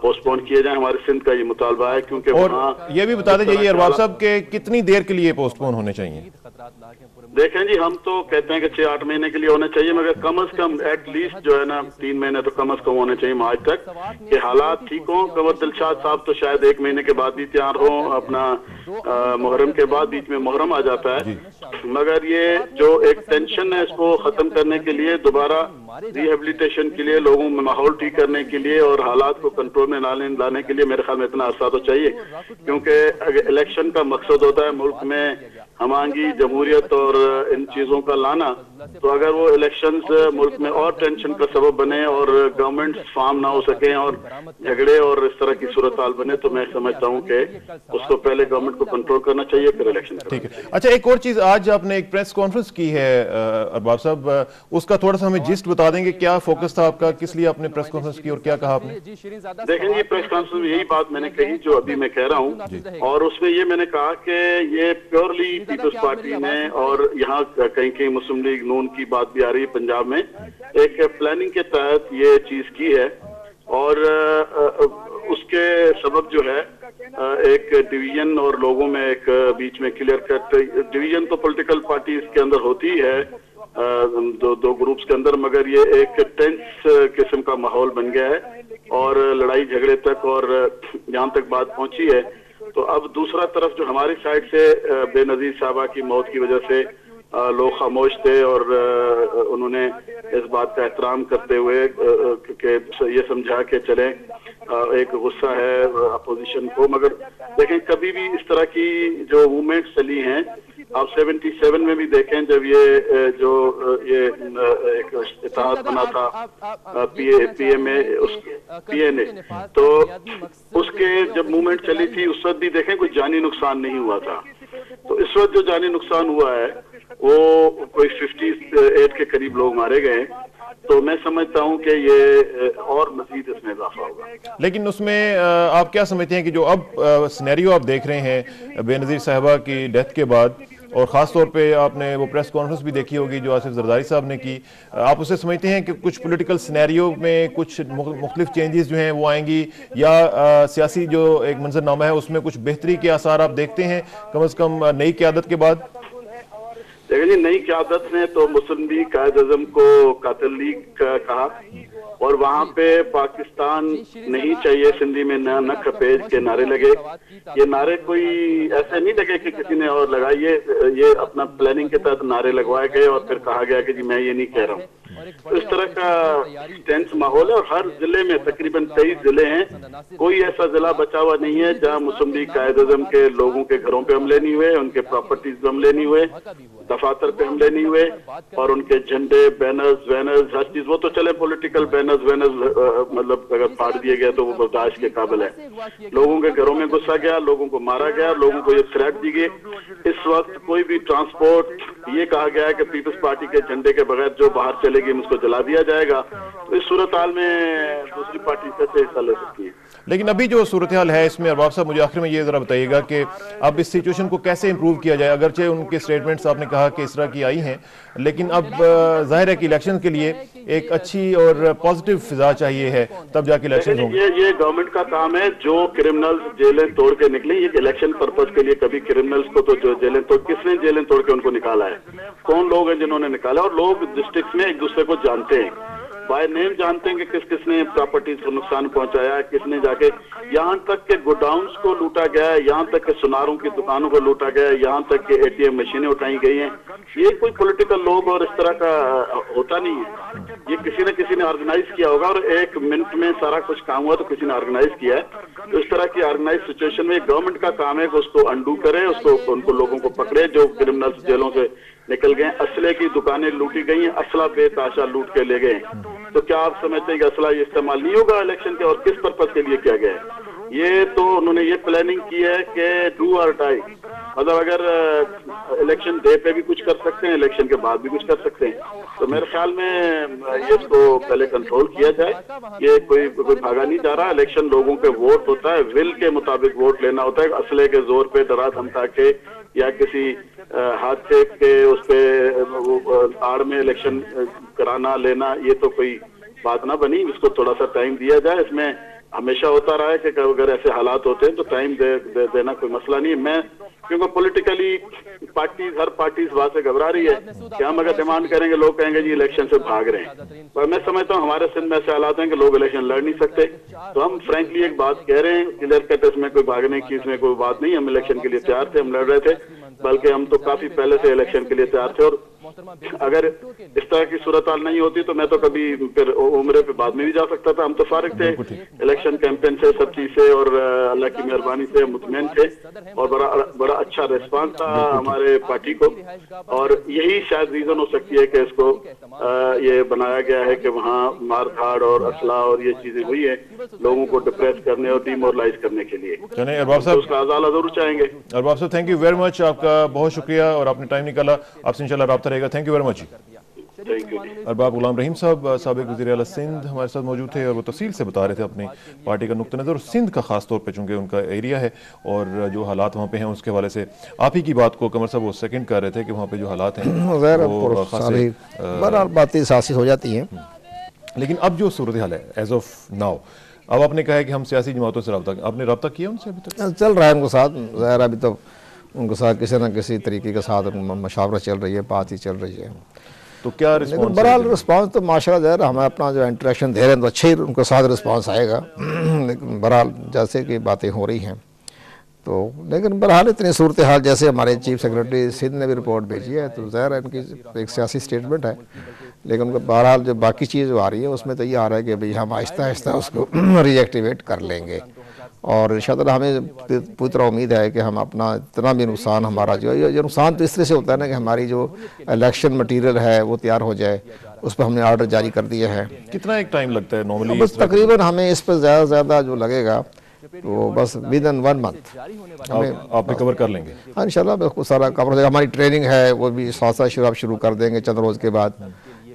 पोस्टपोन किए जाएं। हमारे सिंध का ये मुतालबा है क्योंकि और ये भी बता दीजिए अरबाब साहब के कितनी देर के लिए पोस्टपोन होने चाहिए। देखें जी, हम तो कहते हैं कि 6-8 महीने के लिए होने चाहिए मगर कम से कम एटलीस्ट जो है ना 3 महीने तो कम से कम होने चाहिए आज तक कि हालात ठीक हों। गवर्नर दिलशाद साहब तो शायद 1 महीने के बाद भी तैयार हो, अपना मुहर्रम के बाद बीच में मुहर्रम आ जाता है मगर ये जो एक टेंशन है इसको खत्म करने के लिए, दोबारा रिहेबिलिटेशन के लिए, लोगों में माहौल ठीक करने के लिए और हालात को कंट्रोल में लाने के लिए मेरे ख्याल में इतना अरसा तो चाहिए क्योंकि इलेक्शन का मकसद होता है मुल्क में हमांगी, जमहूरियत और इन चीजों का लाना। तो अगर वो इलेक्शंस मुल्क में और टेंशन का सबब बने और गवर्नमेंट फार्म ना हो सके और झगड़े और इस तरह की सूरत हाल बने तो मैं समझता हूँ कि उसको पहले गवर्नमेंट को कंट्रोल करना चाहिए फिर इलेक्शन। ठीक है, अच्छा एक और चीज, आज आपने एक प्रेस कॉन्फ्रेंस की है अरबाब साहब, उसका थोड़ा सा हमें जिस्ट बता देंगे, क्या फोकस था आपका, किस लिए आपने प्रेस कॉन्फ्रेंस की और क्या कहा आपने? देखें ये प्रेस कॉन्फ्रेंस में यही बात मैंने कही जो अभी मैं कह रहा हूँ और उसमें ये मैंने कहा कि ये प्योरली पीपल्स पार्टी ने और यहाँ कहीं कहीं मुस्लिम लीग नून की बात भी आ रही है पंजाब में एक प्लानिंग के तहत ये चीज की है और उसके सबब जो है एक डिवीजन और लोगों में एक बीच में क्लियर कट डिवीजन तो पॉलिटिकल पार्टीज के अंदर होती है दो ग्रुप्स के अंदर मगर ये एक टेंस किस्म का माहौल बन गया है और लड़ाई झगड़े तक और यहाँ तक बात पहुंची है। तो अब दूसरा तरफ जो हमारी साइड से बेनजीर साहबा की मौत की वजह से लोग खामोश थे और उन्होंने इस बात का एहतराम करते हुए कि ये समझा के चले एक गुस्सा है अपोजिशन को मगर देखें कभी भी इस तरह की जो मूवमेंट चली हैं आप 77 में भी देखें जब ये जो ये एक इत्तेहाद बना था पीएमए पीएनए तो उसके जब मूवमेंट चली थी उस वक्त भी देखें कोई जानी नुकसान नहीं हुआ था। तो इस वक्त जो जानी नुकसान हुआ है वो कोई 58 के करीब लोग मारे गए तो मैं समझता हूं कि ये और मजीद इसमें इजाफा होगा। लेकिन उसमें आप क्या समझते हैं कि जो अब सिनेरियो आप देख रहे हैं बेनजीर साहबा की डेथ के बाद और ख़ास तौर पे आपने वो प्रेस कॉन्फ्रेंस भी देखी होगी जो आसिफ जरदारी साहब ने की। आप उसे समझते हैं कि कुछ पॉलिटिकल सिनेरियो में कुछ मुख्तलिफ चेंजेस जो हैं वो आएंगी, या सियासी जो एक मंजरनामा है उसमें कुछ बेहतरी के आसार आप देखते हैं कम से कम नई क़यादत के बाद? देखिए जी, नई क़यादत ने तो मुस्लिम लीग कायद आज़म को कातिल लीग कहा, और वहाँ पे पाकिस्तान नहीं चाहिए सिंधी में न खपेज के नारे लगे। ये नारे कोई ऐसे नहीं लगे कि किसी ने और लगाए, ये अपना प्लानिंग के तहत नारे लगवाए गए और फिर कहा गया कि जी मैं ये नहीं कह रहा हूँ। तो इस तरह का टेंस माहौल है, और हर जिले में तकरीबन 23 जिले हैं, कोई ऐसा जिला बचा हुआ नहीं है जहाँ मुस्लिम लीग कायद आज़म के लोगों के घरों पे हमले नहीं हुए, उनके प्रॉपर्टीज पे हमले नहीं हुए, दफातर पे हमले नहीं हुए, और उनके झंडे, बैनर्स हर चीज, वो तो चले पॉलिटिकल बैनर्स मतलब अगर फाड़ दिए गए तो वो बर्दाश्त के काबिल है। लोगों के घरों में घुसा गया, लोगों को मारा गया, लोगों को ये थ्रेट दी गई। इस वक्त कोई भी ट्रांसपोर्ट, ये कहा गया है कि पीपल्स पार्टी के झंडे के बगैर जो बाहर चलेगी उसको जला दिया जाएगा। तो इस सूरत हाल में दूसरी पार्टी कैसे हिस्सा ले सकती है? लेकिन अभी जो सूरत हाल है इसमें अरबाब साहब, मुझे आखिर में ये जरा बताइएगा कि अब इस सिचुएशन को कैसे इंप्रूव किया जाए। अगरचे उनके स्टेटमेंट्स आपने कहा कि इस तरह की आई हैं, लेकिन अब जाहिर है कि इलेक्शन के लिए एक अच्छी और पॉजिटिव फिजा चाहिए है, तब जाके इलेक्शन होंगे। ये गवर्नमेंट का काम है। जो क्रिमिनल्स जेलें तोड़ के निकले, ये इलेक्शन पर्पज के लिए, कभी क्रिमिनल्स को तो जो जेलें तोड़, किसने जेलें तोड़ के उनको निकाला है, कौन लोग हैं जिन्होंने निकाला? और लोग डिस्ट्रिक्ट में एक दूसरे को जानते हैं, बाय नेम जानते हैं कि किसने प्रॉपर्टीज को नुकसान पहुंचाया, किसने जाके, यहाँ तक के गोडाउन्स को लूटा गया है, यहाँ तक के सुनारों की दुकानों को लूटा गया है, यहाँ तक के एटीएम मशीनें उठाई गई हैं। ये कोई पॉलिटिकल लोग और इस तरह का होता नहीं है, ये किसी न किसी ने ऑर्गेनाइज किया होगा, और एक मिनट में सारा कुछ काम हुआ तो किसी ने ऑर्गेनाइज किया है। तो इस तरह की ऑर्गेनाइज सिचुएशन में गवर्नमेंट का काम है कि उसको अंडू करे, उसको उनको लोगों को पकड़े जो क्रिमिनल्स जेलों से निकल गए। असले की दुकानें लूटी गई हैं, असला बेताशा लूट के ले गए। तो क्या आप समझते हैं कि असला ये इस्तेमाल नहीं होगा इलेक्शन के, और किस पर्पज के लिए किया गया है? ये तो उन्होंने ये प्लानिंग की है कि डू और डाई, मतलब अगर इलेक्शन डे पे भी कुछ कर सकते हैं, इलेक्शन के बाद भी कुछ कर सकते हैं। तो मेरे ख्याल में ये इसको पहले कंट्रोल किया जाए। ये कोई भागा नहीं जा रहा। इलेक्शन लोगों के वोट होता है, विल के मुताबिक वोट लेना होता है। असले के जोर पे, डरा धमका के या किसी हादसे के उस पे आड़ में इलेक्शन कराना लेना, ये तो कोई बात ना बनी। इसको थोड़ा सा टाइम दिया जाए। इसमें हमेशा होता रहा है कि अगर ऐसे हालात होते हैं तो टाइम देना कोई मसला नहीं है। मैं क्योंकि पॉलिटिकली हर पार्टी इस बात से घबरा रही है कि हम अगर डिमांड करेंगे लोग कहेंगे जी इलेक्शन से भाग रहे हैं। पर मैं समझता हूँ हमारे सिंध में ऐसे हालात हैं कि लोग इलेक्शन लड़ नहीं सकते। तो हम फ्रेंकली एक बात कह रहे हैं, क्लियर कट, इसमें कोई भागने की इसमें कोई बात नहीं। हम इलेक्शन के लिए तैयार थे, हम लड़ रहे थे, बल्कि हम तो काफी पहले से इलेक्शन के लिए तैयार थे। और अगर इस तरह की सूरत हाल नहीं होती तो मैं तो कभी फिर उम्र पे बाद में भी जा सकता था। हम तो फारिग थे इलेक्शन कैंपेन से, सब चीज से, और अल्लाह की मेहरबानी से मुतमईन थे, और बड़ा अच्छा रिस्पांस था हमारे पार्टी को। और यही शायद रीजन हो सकती है कि इसको ये बनाया गया है कि वहाँ मार धाड़ और असला और ये चीजें हुई है लोगों को डिप्रेस करने और डिमोरलाइज करने के लिए। अरबाब साहब, उसका अजाला जरूर चाहेंगे। अरबाब साहब, थैंक यू वेरी मच, आपका बहुत शुक्रिया और आपने टाइम निकाला। आपसे इंशाल्लाह राब्ता रहेगा। Thank you very much. Arbab Ghulam Rahim साहब साबिक वज़ीर आला सिंध हमारे साथ मौजूद थे और वो तफसील से बता रहे थे अपनी पार्टी का नुक्ता नज़र और सिंध का खास तौर पे, चूँकि उनका एरिया है और जो हालात वहाँ पे हैं उसके हवाले से। आप ही की बात को कमर साहब वो सेकंड कर रहे थे कि वहाँ पे जो हालात हैं बातें सासी हो जाती हैं। लेकिन अब जो सूरत हाल है एज ऑफ नाउ, अब आपने कहा है कि हम सियासी जमातों से आपने रब्ता किया उनसे? अभी तक चल रहा है उनके साथ, ज़ाहिर अभी तो उनके साथ किसी न किसी तरीके के साथ मशावरा चल रही है, बात ही चल रही है। तो क्या रिस्पॉन्स? बहरहाल रिस्पॉन्स तो माशाल्लाह ज़ाहिर हमें अपना जो इंटरेक्शन दे रहे हैं तो अच्छे ही उनके साथ रिस्पॉन्स आएगा। लेकिन बहरहाल जैसे कि बातें हो रही हैं तो, लेकिन बहरहाल इतनी सूरत हाल, जैसे हमारे चीफ सेक्रेटरी सिंध ने भी रिपोर्ट भेजी है तो ज़ाहिर है इनकी एक सियासी स्टेटमेंट है। लेकिन बहरहाल जो बाकी चीज़ जो आ रही है उसमें तो ये आ रहा है कि भाई हम आहिस्ता आहिस्ता उसको रीएक्टिवेट कर लेंगे। और इंशाअल्लाह हमें पूरी तरह उम्मीद है कि हम अपना इतना भी नुकसान हमारा जो ये नुकसान तो इस तरह से होता है ना कि हमारी जो इलेक्शन मटेरियल है वो तैयार हो जाए, उस पर हमने ऑर्डर जारी कर दिया है। कितना एक टाइम लगता है नॉर्मली? बस तकरीबन हमें इस पर ज़्यादा से ज़्यादा जो लगेगा तो बस विद इन 1 मंथ आप कवर कर लेंगे इंशाल्लाह। बिल्कुल सारा कवर हो जाएगा। हमारी ट्रेनिंग है वो भी साथ साथ शुरू कर देंगे चंद रोज़ के बाद।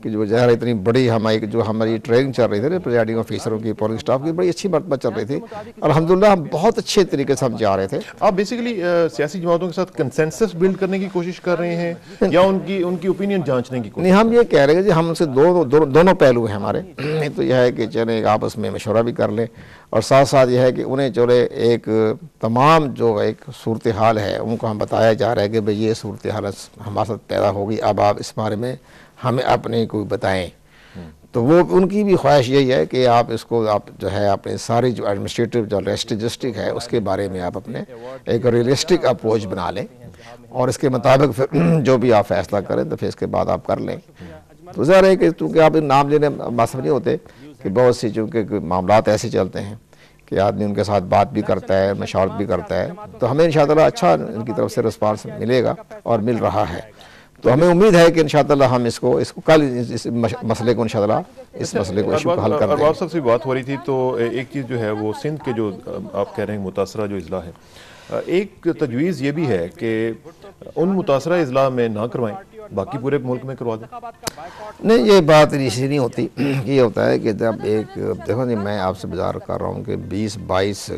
कि जो ज़ाहिर इतनी बड़ी हमारी जो हमारी ट्रेनिंग चल रही थी ना प्रिजाइडिंग ऑफिसरों की, पोलिंग स्टाफ की, बड़ी अच्छी मरतबा चल रही थी। अल्हम्दुलिल्लाह हम बहुत अच्छे तरीके से हम जा रहे थे। आप बेसिकली सियासी जमातों के साथ कंसेंसस बिल्ड करने की कोशिश कर रहे हैं या उनकी ओपिनियन जांचने की कोशिश? नहीं, हम ये कह रहे हैं कि हम उनसे दोनों पहलू हैं हमारे। एक तो यह है कि चले एक आपस में मशवरा भी कर लें, और साथ साथ यह है कि उन्हें चले एक तमाम जो एक सूरत हाल है उनको हम बताया जा रहा है कि भाई ये सूरत हाल हमारे साथ पैदा होगी, अब आप इस बारे में हमें अपने को बताएं। तो वो उनकी भी ख्वाहिश यही है कि आप इसको आप जो है अपने सारी जो एडमिनिस्ट्रेटिव जो लॉजिस्टिक है उसके बारे में आप अपने एक रियलिस्टिक अप्रोच बना लें, और इसके मुताबिक फिर जो भी आप फैसला करें तो फिर इसके बाद आप कर लें। तो ज़ाहिर है कि चूँकि आप नाम लेने मासूम नहीं होते कि बहुत सी चूँकि मामलात ऐसे चलते हैं कि आदमी उनके साथ बात भी करता है, मशावरत भी करता है, तो हमें इंशाअल्लाह अच्छा इनकी तरफ से रिस्पांस मिलेगा और मिल रहा है। तो हमें उम्मीद है कि इंशाअल्लाह हम इसको कल इस मसले को इंशाअल्लाह इस मसले को इशू को हल कर देंगे। अरबाब साहब से बात हो रही थी तो एक चीज़ जो है वो सिंध के जो आप कह रहे हैं मुतासरा जो इजला है, एक तजवीज़ ये भी है कि उन मुतासरा इजला में ना करवाएं, बाकी पूरे मुल्क में करवा दें। नहीं, ये बात इसी नहीं होती। ये होता है कि जब एक देखो नहीं, मैं आपसे बाजार कर रहा हूँ कि 20-22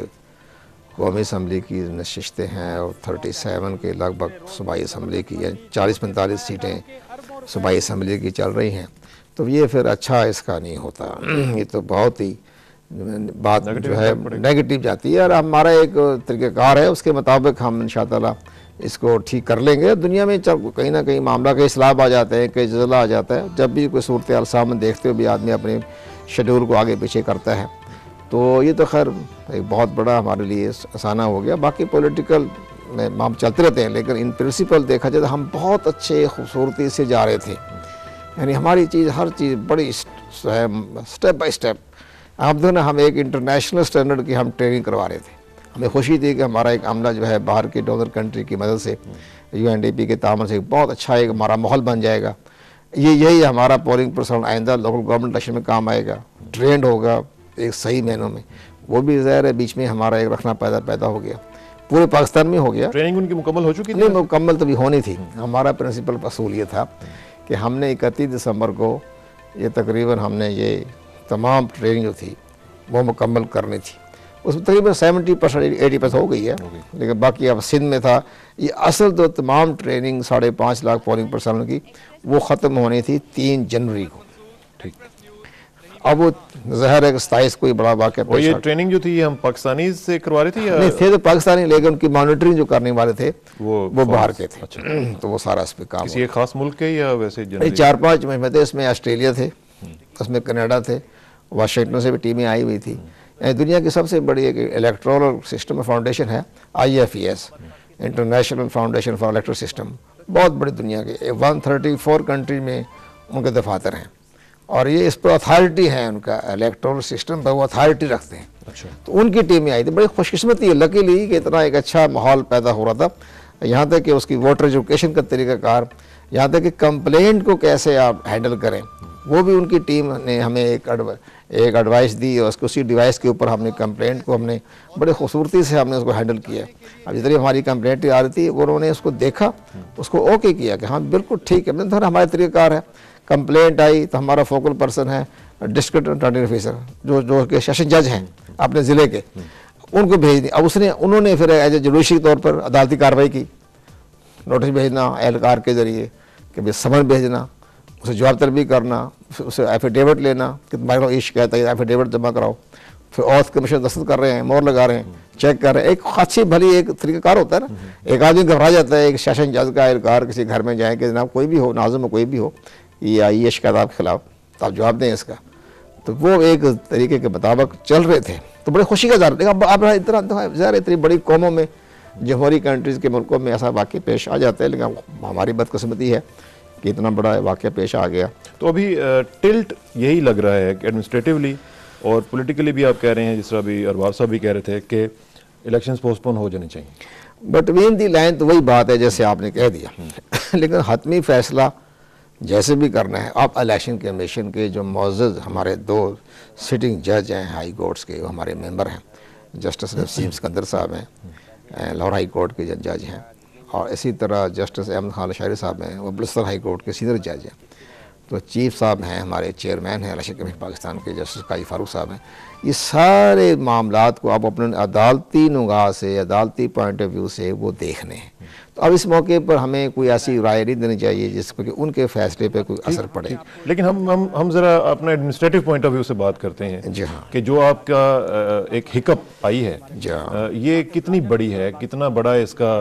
कौमी असम्बली की नशिस्तें हैं और 37 के लगभग सूबाई असम्बली की या 40-45 सीटें सूबाई असम्बली की चल रही हैं, तो ये फिर अच्छा इसका नहीं होता। ये तो बहुत ही बात जो है नेगेटिव जाती है, और हमारा एक तरीक़ाकार है उसके मुताबिक हम इंशाअल्लाह इसको ठीक कर लेंगे। दुनिया में कहीं ना कहीं मामला कई सलाब आ जाते हैं, कई जज़ला आ जाता है, जब भी कोई सूरत हाल सामने देखते हुए भी आदमी अपने शेड्यूल को आगे पीछे करता है। तो ये तो खैर एक बहुत बड़ा हमारे लिए आसाना हो गया। बाकी पॉलिटिकल में माम चलते रहते हैं, लेकिन इन प्रिंसिपल देखा जाए तो हम बहुत अच्छे खूबसूरती से जा रहे थे। यानी हमारी चीज़ हर चीज़ बड़ी स्टेप बाई स्टेप आप देखो ना, हम एक इंटरनेशनल स्टैंडर्ड की हम ट्रेनिंग करवा रहे थे। हमें खुशी थी कि हमारा एक अमला जो है बाहर के डोनर कंट्री की मदद से UNDP के तामन से बहुत अच्छा एक हमारा माहौल बन जाएगा। यही हमारा पोलिंग पर्सन आइंदा लोकल गवर्नमेंट इलेक्शन में काम आएगा, ट्रेंड होगा एक सही महीनों में। वो भी ज़ाहिर है बीच में हमारा एक रखना पैदा हो गया, पूरे पाकिस्तान में हो गया। ट्रेनिंग उनकी मुकम्मल हो चुकी थी? नहीं, मुकम्मल तो भी होनी थी। हमारा प्रिंसिपल असूल ये था कि हमने 31 दिसंबर को ये तकरीबन हमने ये तमाम ट्रेनिंग जो थी वो मुकम्मल करनी थी। उसमें तकरीबन 70% 80% हो गई है, लेकिन बाकी अब सिंध में था। ये असल तो तमाम ट्रेनिंग 5.5 लाख पोलिंग पर्सनल की वो ख़त्म होनी थी 3 जनवरी को। ठीक। अब वो ज़ाहिर है कि 27 कोई बड़ा वाक़या पेश। ये ट्रेनिंग जो थी हम पाकिस्तानी से करवा रहे थे या नहीं थे? तो पाकिस्तानी, लेकिन उनकी मॉनिटरिंग जो करने वाले थे वो बाहर के थे। अच्छा। तो वो सारा इस पे काम। किसी एक खास मुल्क के या वैसे? 4-5 में थे, इसमें ऑस्ट्रेलिया थे, उसमें कनाडा थे, वाशिंगटन से भी टीमें आई हुई थी। दुनिया की सबसे बड़ी एक इलेक्ट्रल सिस्टम फाउंडेशन है IFES, international foundation for electoral system. बहुत बड़ी दुनिया के 134 कंट्री में उनके दफातर हैं, और ये इस पर अथॉरिटी है, उनका इलेक्ट्रल सिस्टम पर वो अथॉरिटी रखते हैं। अच्छा। तो उनकी टीमें आई थी। बड़ी खुशकिस्मती है, लकीली कि इतना एक अच्छा माहौल पैदा हो रहा था। यहाँ तक कि उसकी वोटर एजुकेशन का तरीक़ाकार, यहाँ तक कि कंप्लेंट को कैसे आप हैंडल करें, वो भी उनकी टीम ने हमें एक एडवाइस दी, और उसी डिवाइस के ऊपर हमने कंप्लेंट को हमने बड़े खूबसूरती से हमने उसको हैंडल किया। अब जितनी हमारी कंप्लेंट आ रही थी उन्होंने उसको देखा, उसको ओके किया कि हाँ बिल्कुल ठीक है। मैंने हमारे तरीक़ाकार है, कंप्लेंट आई तो हमारा फोकल पर्सन है डिस्ट्रिक्ट अटॉर्नी ऑफिसर जो कि सेशन जज हैं अपने ज़िले के, उनको भेज दी। अब उन्होंने फिर एज ए जुडिशरी तौर पर अदालती कार्रवाई की, नोटिस भेजना एहलकार के ज़रिए कि भाई समन भेजना, उसे जवाब तलबी करना, फिर उसे एफिडेविट लेना कि तुम्हारे ये शिकायत है, एफिडेविट जमा कराओ। फिर ऑथ कमीशन दस्तखत कर रहे हैं, मोहर लगा रहे हैं, चेक कर रहे हैं। एक अच्छी भली एक तरीक़ाकार होता है ना। एक आदमी घबरा जाता है, एक सेशन जज का एहलकार किसी घर में जाए कि जनाब कोई भी हो, नाज़िम में कोई भी हो, ये आई है शिकायत आपके खिलाफ, तो आप जवाब दें इसका। तो वो एक तरीके के मुताबिक चल रहे थे, तो बड़े खुशी का ज़ाहिर। अब इतना ज़ाहिर इतनी बड़ी कौमों में, जमहूरी कंट्रीज़ के मुल्कों में ऐसा वाक़या पेश आ जाता है, लेकिन हमारी बदकिस्मती है कि इतना बड़ा वाक़या पेश आ गया। तो अभी टिल्ट यही लग रहा है कि एडमिनिस्ट्रेटिवली और पॉलिटिकली भी आप कह रहे हैं, जिस तरह अभी अरबाब साहब भी कह रहे थे कि इलेक्शंस पोस्टपोन हो जाने चाहिए। बिटवीन दी लाइन तो वही बात है जैसे आपने कह दिया। लेकिन हतमी फैसला जैसे भी करना है, आप इलेक्शन कमीशन के जो मौजूद हमारे 2 सिटिंग जज हैं हाई कोर्ट्स के, वो हमारे मेंबर हैं, जस्टिस नसीम सिकंदर साहब हैं, लाहौर हाई कोर्ट के जज हैं, और इसी तरह जस्टिस अहमद खान अशहरी साहब हैं, वो बलुचिस्तान हाई कोर्ट के सीनियर जज हैं। तो तो चीफ साहब हैं, हमारे चेयरमैन हैं इलेक्शन कमीशन पाकिस्तान के, जस्टिस काजी फारूक साहब हैं, ये सारे मामलात को आप अपने अदालती निगाह से, अदालती पॉइंट ऑफ व्यू से वो देखने हैं। तो अब इस मौके पर हमें कोई ऐसी राय नहीं देनी चाहिए जिस पर कि उनके फैसले पे कोई असर पड़े। लेकिन हम जरा अपना एडमिनिस्ट्रेटिव पॉइंट ऑफ व्यू से बात करते हैं जी हाँ, कि जो आपका एक हिकअप आई है जी हाँ, ये कितनी बड़ी है, कितना बड़ा इसका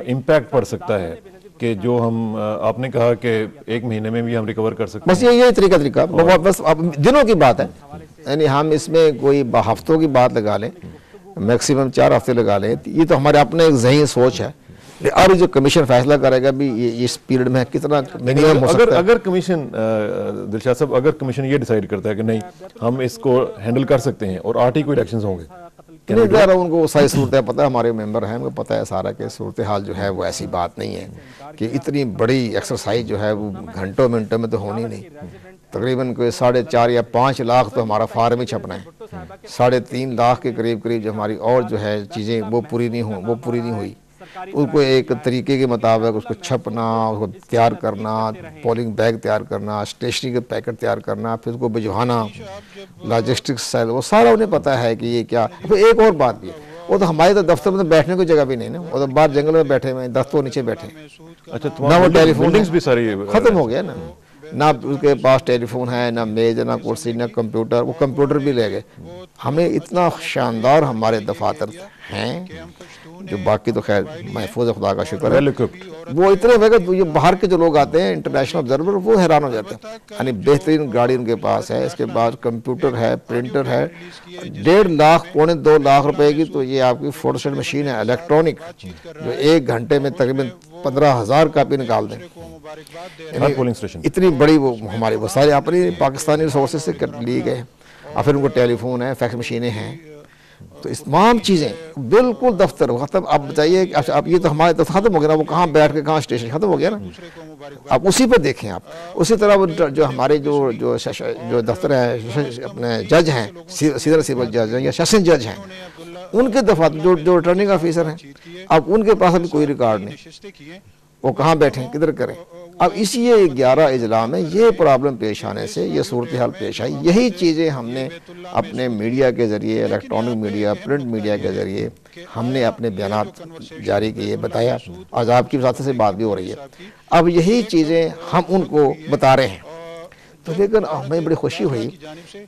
इम्पैक्ट पड़ सकता है कि जो हम आपने कहा कि 1 महीने में भी हम रिकवर कर सकते बस हैं। ये तरीका बस अब दिनों की बात है, यानी हम इसमें कोई हफ्तों की बात लगा लें, मैक्सिमम 4 हफ्ते लगा लें, ये तो हमारे अपने एक ज़हीन सोच है। और जो कमीशन फैसला करेगा भी ये इस पीरियड में कितना मिनिमम हो सकता है। अगर कमीशन दिलशाद साहब, अगर कमीशन ये डिसाइड करता है कि नहीं हम इसको हैंडल कर सकते हैं और 8 ही कोई इलेक्शंस होंगे, नहीं कह रहा हूँ, उनको सारी सूरत पता है, हमारे मेंबर हैं, उनको पता है सारा कि सूरत हाल जो है वो ऐसी बात नहीं है कि इतनी बड़ी एक्सरसाइज जो है वो घंटों मिनटों में तो होनी नहीं। तकरीबन कोई 4.5 या 5 लाख तो हमारा फार्म ही छपना है, 3.5 लाख के करीब जो हमारी और जो है चीज़ें वो पूरी नहीं हुई। उसको एक तरीके के मुताबिक उसको छपना, उसको तैयार करना, पोलिंग बैग तैयार करना, स्टेशनरी के पैकेट तैयार करना, फिर उसको भिजवाना, लॉजिस्टिक्स सेल, वो सारा उन्हें पता है कि ये क्या। तो एक और बात भी है, वो तो हमारे तो दफ्तर में तो बैठने की जगह भी नहीं ना, वो तो बाहर जंगल में बैठे हुए, दफ्तर नीचे बैठे। अच्छा, ना वो टेलीफोन भी सारी खत्म हो गया ना उसके पास टेलीफोन है, ना मेज, ना कुर्सी, ना कंप्यूटर, वो कंप्यूटर भी ले गए। हमें इतना शानदार हमारे दफातर हैं जो बाकी तो खैर महफूज खुदा का शुक्र है, वो इतने वक्त ये बाहर के जो लोग आते हैं इंटरनेशनल ऑब्जर्वर, वो हैरान हो जाते हैं। यानी बेहतरीन गाड़ी उनके पास है, इसके बाद कंप्यूटर है, प्रिंटर है, 1.5 लाख पौने 2 लाख रुपए की तो ये आपकी फोटोस्टेट मशीन है इलेक्ट्रॉनिक, जो 1 घंटे में तकरीबन 15,000 कापी निकाल दें। पोलिंग स्टेशन इतनी बड़ी वो हमारी वो सारी अपनी पाकिस्तानी रिसोर्सेज से लिए गए। और फिर उनको टेलीफोन है, फैक्स मशीनें हैं, तो इस तमाम चीज़ें बिल्कुल दफ्तर खत्म। अब बताइए, अब ये तो हमारे तो खत्म हो गया ना, वो कहाँ बैठ के कहाँ स्टेशन खत्म हो गया ना, अब उसी पर देखें आप। उसी तरह वो जो हमारे जो दफ्तर है, अपने जज हैं, सीनियर सिविल जज हैं या सेशन जज हैं, उनके दफा जो रिटर्निंग ऑफिसर हैं, अब उनके पास अभी कोई रिकॉर्ड नहीं, वो कहाँ बैठे हैं, किधर करें। अब इसी 11 इजला में ये प्रॉब्लम पेश आने से ये सूरत हाल पेश आई। यही चीज़ें हमने अपने मीडिया के ज़रिए, इलेक्ट्रॉनिक मीडिया, प्रिंट मीडिया के ज़रिए हमने अपने बयान जारी किए, बताया। आज आपकी वजाहत से बात भी हो रही है। अब यही चीज़ें हम उनको बता रहे हैं। तो लेकिन हमें बड़ी खुशी हुई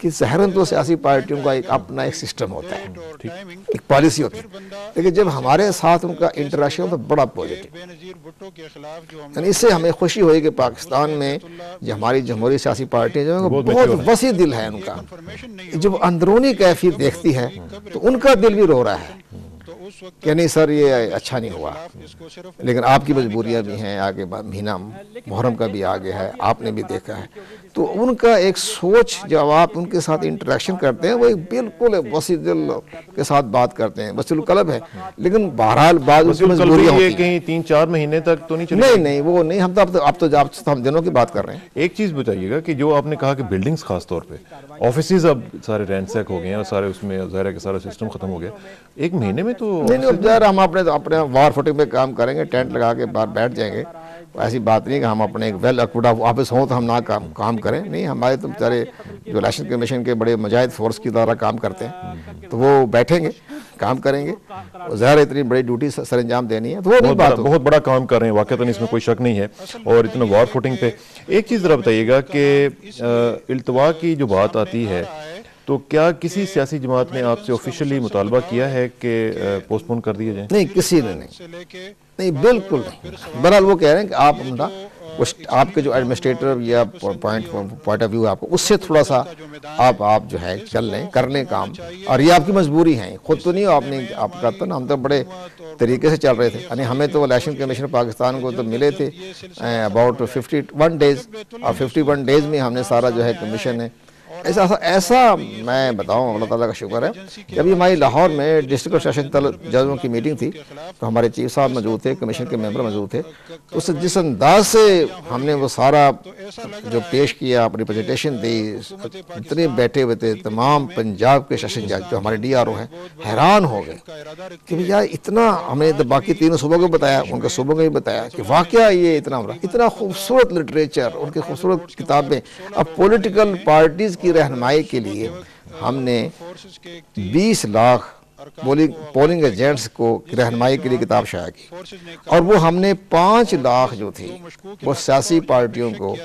कि ज़हरन तो सियासी पार्टियों का अपना एक सिस्टम होता है, एक पॉलिसी होती है, लेकिन जब हमारे साथ उनका इंटरेक्शन हो तो बड़ा पॉजिटिव। यानी इससे हमें खुशी हुई कि पाकिस्तान में जो हमारी जमहूरी सियासी पार्टियाँ जो है बहुत वसी दिल है उनका, जब अंदरूनी कैफियत देखती है तो उनका दिल भी रो रहा है कि नहीं सर ये अच्छा नहीं हुआ, लेकिन आपकी मजबूरियां भी हैं, आगे महीना मुहर्रम का भी आगे है, आपने भी देखा है। तो उनका एक सोच, जब आप उनके साथ इंटरेक्शन करते हैं, वो एक बिल्कुल वसी दिल के साथ बात करते हैं, वसील कलब है, लेकिन बहरहाल बाद उनकी मजबूरियां होती हैं। कहीं 3-4 महीने तक तो नहीं चलेगी? नहीं, वो नहीं, हम तो हम दिनों की बात कर रहे हैं। एक चीज़ बताइएगा कि जो आपने कहा कि बिल्डिंग्स खास तौर पे, ऑफिसेज अब सारे रैंडसैक हो गए हैं और सारे उसमें ज़ाहिर है कि सारा सिस्टम खत्म हो गया, 1 महीने में तो नहीं, यार हम अपने वार फुटिंग पे काम करेंगे, टेंट लगा के बाहर बैठ जाएंगे। ऐसी बात नहीं कि हम अपने एक वेल एक्विप्ड ऑफिस हो तो हम ना काम करें, नहीं। हमारे तो बेचारे जो इलेक्शन कमीशन के बड़े मुजाहिद फोर्स की तरह काम करते हैं, तो वो बैठेंगे, काम करेंगे, ज़ाहिर इतनी बड़ी ड्यूटी सर अंजाम देनी है, तो वो बहुत बड़ा काम कर रहे हैं वाकई, इसमें कोई शक नहीं है। और इतना वार फुटिंग पे एक चीज़ ज़रा बताइएगा कि इल्तवा की जो बात आती है, तो क्या किसी सियासी जमात ने आपसे ऑफिशियली मुतालबा किया है कि पोस्टपोन कर दिया जाए? नहीं, किसी ने नहीं, बिल्कुल नहीं। बहरहाल वो कह रहे हैं कि आप अपना आपके जो एडमिनिस्ट्रेटर या पॉइंट ऑफ व्यू है आपको, उससे थोड़ा सा आप जो है चल लें, कर लें काम, और ये आपकी मजबूरी है, खुद तो नहीं आपने आपका तो ना। हम तो बड़े तरीके से चल रहे थे, यानी हमें तो इलेक्शन कमीशन पाकिस्तान को तो मिले थे अबाउट 51 डेज, और 51 डेज में हमने सारा जो है कमीशन है ऐसा मैं बताऊं, अल्लाह ताला का शुक्र है कि अभी हमारी लाहौर में डिस्ट्रिक्ट सेशन जजों की मीटिंग थी, तो हमारे चीफ साहब मौजूद थे, कमीशन के मेंबर मौजूद थे। तो उस जिस अंदाज से हमने वो सारा जो पेश किया, अपनी प्रेजेंटेशन दी, जितने बैठे हुए थे तमाम पंजाब के सेशन जज जो हमारे DRO हैं हैरान हो गए कि भैया इतना, हमें तो बाकी तीनों सूबों को बताया, उनके सूबों को भी बताया कि वाकया ये इतना खूबसूरत लिटरेचर, उनकी खूबसूरत किताबें। अब पॉलिटिकल पार्टीज की रहनुमाई के लिए हमने 20 लाख पोलिंग एजेंट्स को रहनुमाई के लिए किताब शाया की, और वो हमने 5 लाख जो थी वो सियासी पार्टियों को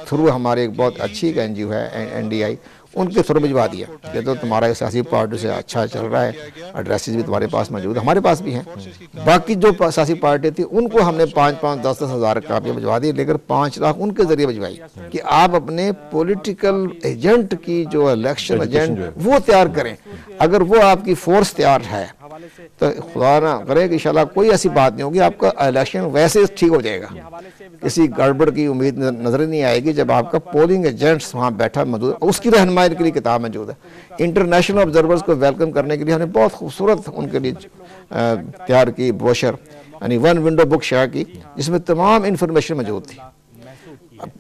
थ्रू हमारे एक बहुत अच्छी NGO है NDI, उनके थ्रू भिजवा दिया कि तो तुम्हारा सियासी पार्टी से अच्छा चल रहा है, एड्रेसेस भी तुम्हारे पास मौजूद है, हमारे पास भी हैं। बाकी जो सियासी पार्टी थी उनको हमने 5-5, 10-10 हज़ार कापियाँ भिजवा दी, लेकर 5 लाख उनके जरिए भिजवाई कि आप अपने पॉलिटिकल एजेंट की जो इलेक्शन एजेंट वो तैयार करें। अगर वो आपकी फोर्स तैयार है तो खुदा ना करे कि इंशाल्लाह कोई ऐसी बात नहीं होगी, आपका इलेक्शन वैसे ठीक हो जाएगा, किसी गड़बड़ की उम्मीद नजर नहीं आएगी जब आपका पोलिंग एजेंट्स वहाँ बैठा मौजूद है। उसकी रहनुमाई के लिए किताब मौजूद है। इंटरनेशनल ऑब्जर्वर्स को वेलकम करने के लिए हमने बहुत खूबसूरत उनके लिए तैयार की ब्रोशर, यानी 1 विंडो बुक शाया की, जिसमें तमाम इंफॉर्मेशन मौजूद थी।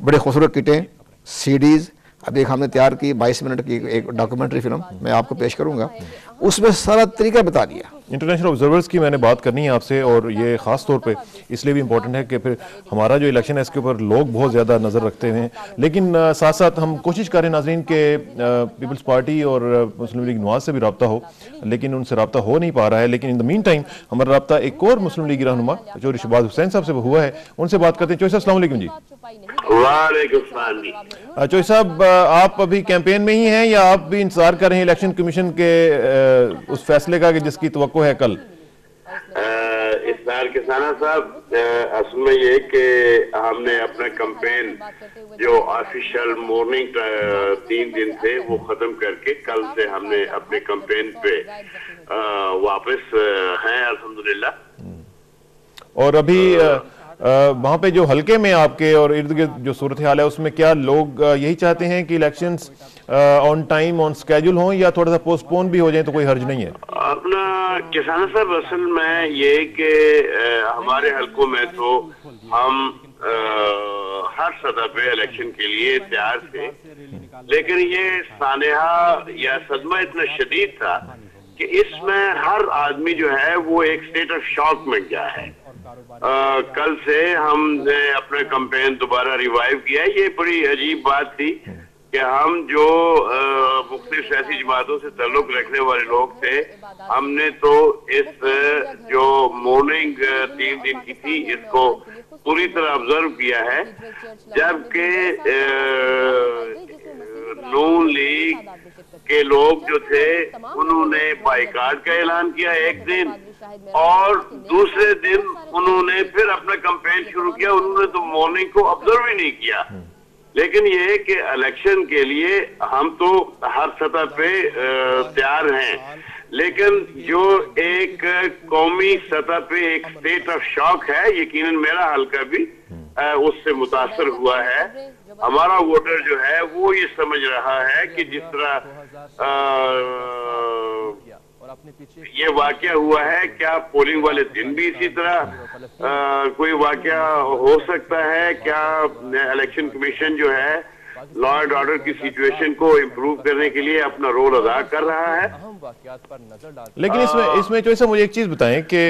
बड़े खूबसूरत किटें, CDs, अभी एक हमने तैयार की 22 मिनट की एक डॉक्यूमेंट्री फिल्म मैं आपको पेश करूंगा, उसमें सारा तरीका बता दिया। इंटरनेशनल ऑब्जर्वर्स की मैंने बात करनी है आपसे, और ये ख़ास तौर पे इसलिए भी इम्पोर्टेंट है कि फिर हमारा जो इलेक्शन है इसके ऊपर लोग बहुत ज़्यादा नज़र रखते हैं, लेकिन साथ साथ हम कोशिश करें नाजरीन के पीपल्स पार्टी और मुस्लिम लीग नवाज से भी रब्ता हो, लेकिन उनसे रब्ता हो नहीं पा रहा है। लेकिन इन द मीन टाइम हमारा रब्ता एक और मुस्लिम लीग रहनुमा चौधरी शहबाज हुसैन साहब से हुआ है, उनसे बात करते हैं। चौधरी साहब अस्सलाम वालेकुम जी। चौधरी साहब, आप अभी कैंपेन में ही हैं या आप भी इंतजार कर रहे हैं इलेक्शन कमीशन के उस फैसले का कि जिसकी तवक्को है कल? इफ्तार किसाना साहब, असल में ये कि हमने अपना कैंपेन जो ऑफिशियल मॉर्निंग 3 दिन थे वो खत्म करके कल से हमने अपने कैंपेन पे वापस हैं अल्हम्दुलिल्लाह। और अभी वहाँ पे जो हल्के में आपके और इर्द गिर्द जो सूरत हाल है उसमें क्या लोग यही चाहते हैं कि elections on time on schedule हों या थोड़ा सा पोस्टपोन भी हो जाए तो कोई हर्ज नहीं है? अपना किसान साहब, असल में ये कि हमारे हल्कों में तो हम हर सतह पे इलेक्शन के लिए तैयार थे, लेकिन ये सानेहा या सदमा इतना शदीद था कि इसमें हर आदमी जो है वो एक स्टेट ऑफ शॉक में गया है। कल से हमने अपना कैंपेन दोबारा रिवाइव किया है। ये बड़ी अजीब बात थी कि हम जो मुख्तलिफ सियासी जमातों से ताल्लुक रखने वाले लोग थे, हमने तो इस जो मॉर्निंग 3 दिन की थी इसको पूरी तरह ऑब्जर्व किया है, जबकि नून लीग के लोग जो थे उन्होंने बाइकाट का ऐलान किया एक दिन, और दूसरे दिन उन्होंने फिर अपना कैंपेन शुरू किया। उन्होंने तो मॉर्निंग को ऑब्जर्व ही नहीं किया। लेकिन ये है कि इलेक्शन के लिए हम तो हर सतह पे तैयार हैं, लेकिन जो एक कौमी सतह पे एक स्टेट ऑफ शॉक है, यकीनन मेरा हल्का भी उससे मुतासर हुआ है। हमारा वोटर जो है वो ये समझ रहा है कि जिस तरह ये वाकया हुआ है, क्या पोलिंग वाले दिन भी इसी तरह कोई वाकया हो सकता है? क्या इलेक्शन कमीशन जो है लॉ एंड ऑर्डर की सिचुएशन को इम्प्रूव करने के लिए अपना रोल अदा कर रहा है? लेकिन इसमें जो ऐसा मुझे एक चीज बताएं कि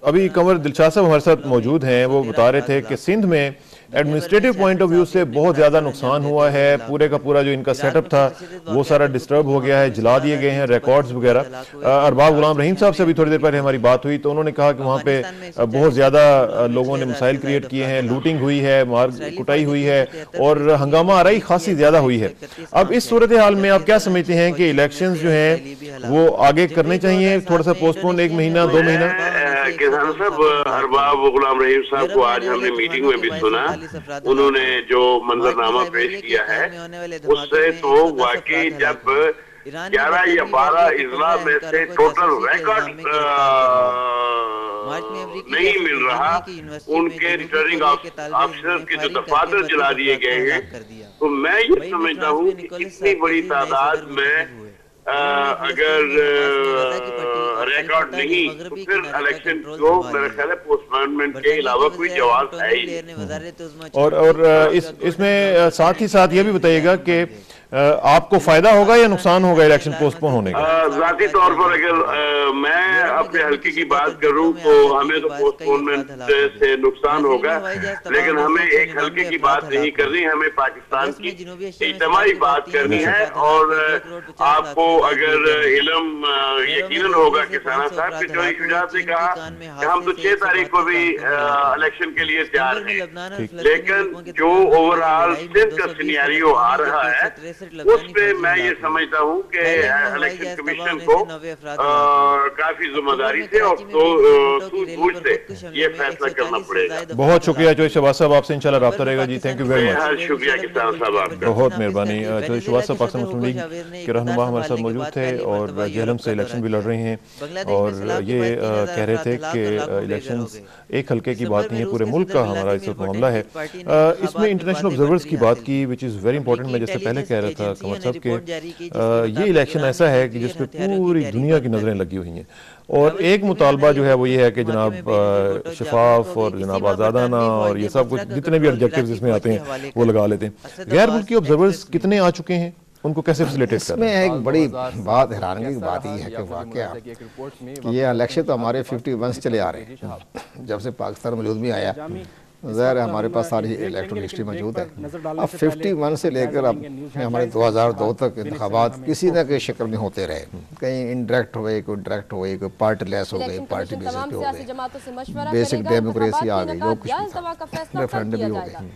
अभी कंवर दिलशाद साहब हमारे साथ मौजूद हैं, वो बता रहे थे कि सिंध में एडमिनिस्ट्रेटिव पॉइंट ऑफ व्यू से बहुत ज्यादा नुकसान हुआ है। पूरे का पूरा जो इनका सेटअप था वो सारा डिस्टर्ब हो गया है, जला दिए गए हैं रिकॉर्ड्स वगैरह। अरबाब गुलाम रहीम साहब से अभी थोड़ी देर पहले हमारी बात हुई तो उन्होंने कहा कि वहाँ पे बहुत ज्यादा लोगों ने मसाइल क्रिएट किए हैं, लूटिंग हुई है, मार कुटाई हुई है और हंगामा आराई खासी ज्यादा हुई है। अब इस सूरत हाल में आप क्या समझते हैं कि इलेक्शंस जो हैं वो आगे करने चाहिए, थोड़ा सा पोस्टपोन 1 महीना 2 महीना? किसान साहब, अरबाब गुलाम रहीम साहब को आज हमने मीटिंग में भी सुना, उन्होंने जो मंजरनामा पेश किया है उससे तो वाकई जब 11 या 12 इजला में से टोटल रिकॉर्ड नहीं मिल रहा, उनके रिटर्निंग ऑफिसर के जो दफातर जला दिए गए हैं। तो मैं ये समझता हूँ कि इतनी बड़ी तादाद में अगर रिकॉर्ड नहीं तो फिर इलेक्शन को मेरा ख्याल है पोस्टपोनमेंट के अलावा कोई जवाब है ही नहीं। और इसमें साथ ही साथ ये भी बताइएगा कि आपको फायदा होगा या नुकसान होगा इलेक्शन पोस्टपोन होने का? जाती तौर पर अगर मैं अपने हल्के की बात करूं तो हमें तो पोस्टपोनमेंट से नुकसान होगा, लेकिन हमें एक हल्के की बात नहीं करनी, हमें पाकिस्तान की इज्तिमाई बात करनी है। और आपको अगर इल्म यकीनन होगा कि साना साहब की चौधरी शुजात ने कहा कि हम तो 6 तारीख को भी इलेक्शन के लिए तैयार हैं, लेकिन जो ओवरऑल सिंध का सिनेरियो आ रहा है उस पे मैं ये समझता हूँ कि इलेक्शन कमीशन को काफी जिम्मेदारी से और सूझबूझ से ये फैसला करना पड़ेगा। बहुत शुक्रिया चौधरी शहबाज साहब, आपसे इंशाल्लाह रब्ता रहेगा जी। Thank you very much. शुक्रिया किसान साहब आपका, बहुत मेहरबानी। चौधरी शहबाज साहब पाकिस्तान मुस्लिम लीग के रहनुमा हमारे साथ मौजूद थे और जेहलम से इलेक्शन भी लड़ रहे हैं और ये कह रहे थे कि इलेक्शन एक हल्के की बात नहीं है, पूरे मुल्क का हमारा इस वक्त मामला है। इसमें इंटरनेशनल ऑब्जर्वर्स की बात की विच इज़ वेरी इंपॉर्टेंट। मैं जैसे पहले कह रहा था कमर साहब के ये इलेक्शन ऐसा है कि जिसपे पूरी दुनिया की नजरें लगी हुई हैं और एक मुतालबा जो है वो ये है कि जनाब शफाफ और जनाब आज़ादाना और ये सब कुछ जितने भी ऑब्जेक्टिव्स इसमें आते हैं वो लगा लेते हैं। गैर मुल्की ऑब्जर्वर्स कितने आ चुके हैं, उनको कैसे फैसिलिटेट करना? इसमें एक बड़ी बात हैरानगी की बात ये है कि वाकया ये इलेक्शन तो हमारे 51 से चले आ रहे हैं, जब से पाकिस्तान मौजूद भी आया ज़ाहिर है हमारे पास सारी इलेक्ट्रल हिस्ट्री मौजूद है। अब 51 से लेकर अब हमारे 2002 तक इंतखाबात किसी न किसी शक्ल में होते रहे, कहीं इनडायरेक्ट हुए, कोई डायरेक्ट हुए, कोई पार्टी लेस हो गए, पार्टी बेसिस पे हो गए, बेसिक डेमोक्रेसी आ गई, जो कुछ भी था, रेफरेंडम भी हो गए।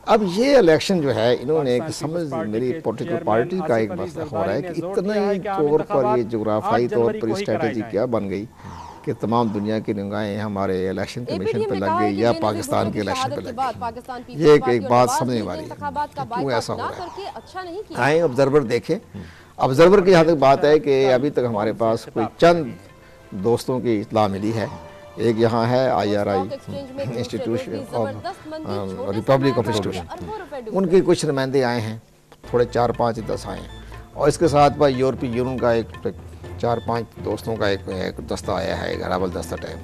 अब ये इलेक्शन जो है इन्होंने एक समझ मेरी पॉलिटिकल पार्टी का एक मसला हो रहा है कि इतना ही तौर पर ये जोग्राफाई तौर पर स्ट्रेटजी क्या बन गई कि तमाम दुनिया की निगाहें हमारे इलेक्शन कमीशन पे लग गई या पाकिस्तान के इलेक्शन पे लग गई। ये एक बात समझने वाली है क्यों ऐसा हो रहा है। आए ऑब्जर्वर देखें, ऑब्जर्वर की यहाँ तक बात है कि अभी तक हमारे पास कोई चंद दोस्तों की इत्तला मिली है। एक यहाँ है IRI institution of Republic of institution, उनके कुछ नुमाइंदे आए हैं, थोड़े 4, 5, 10 आए हैं और इसके साथ भाई यूरोपीय यूनियन का एक 4-5 दोस्तों का एक दस्ता आया है, एक हराबल दस्ता टाइप,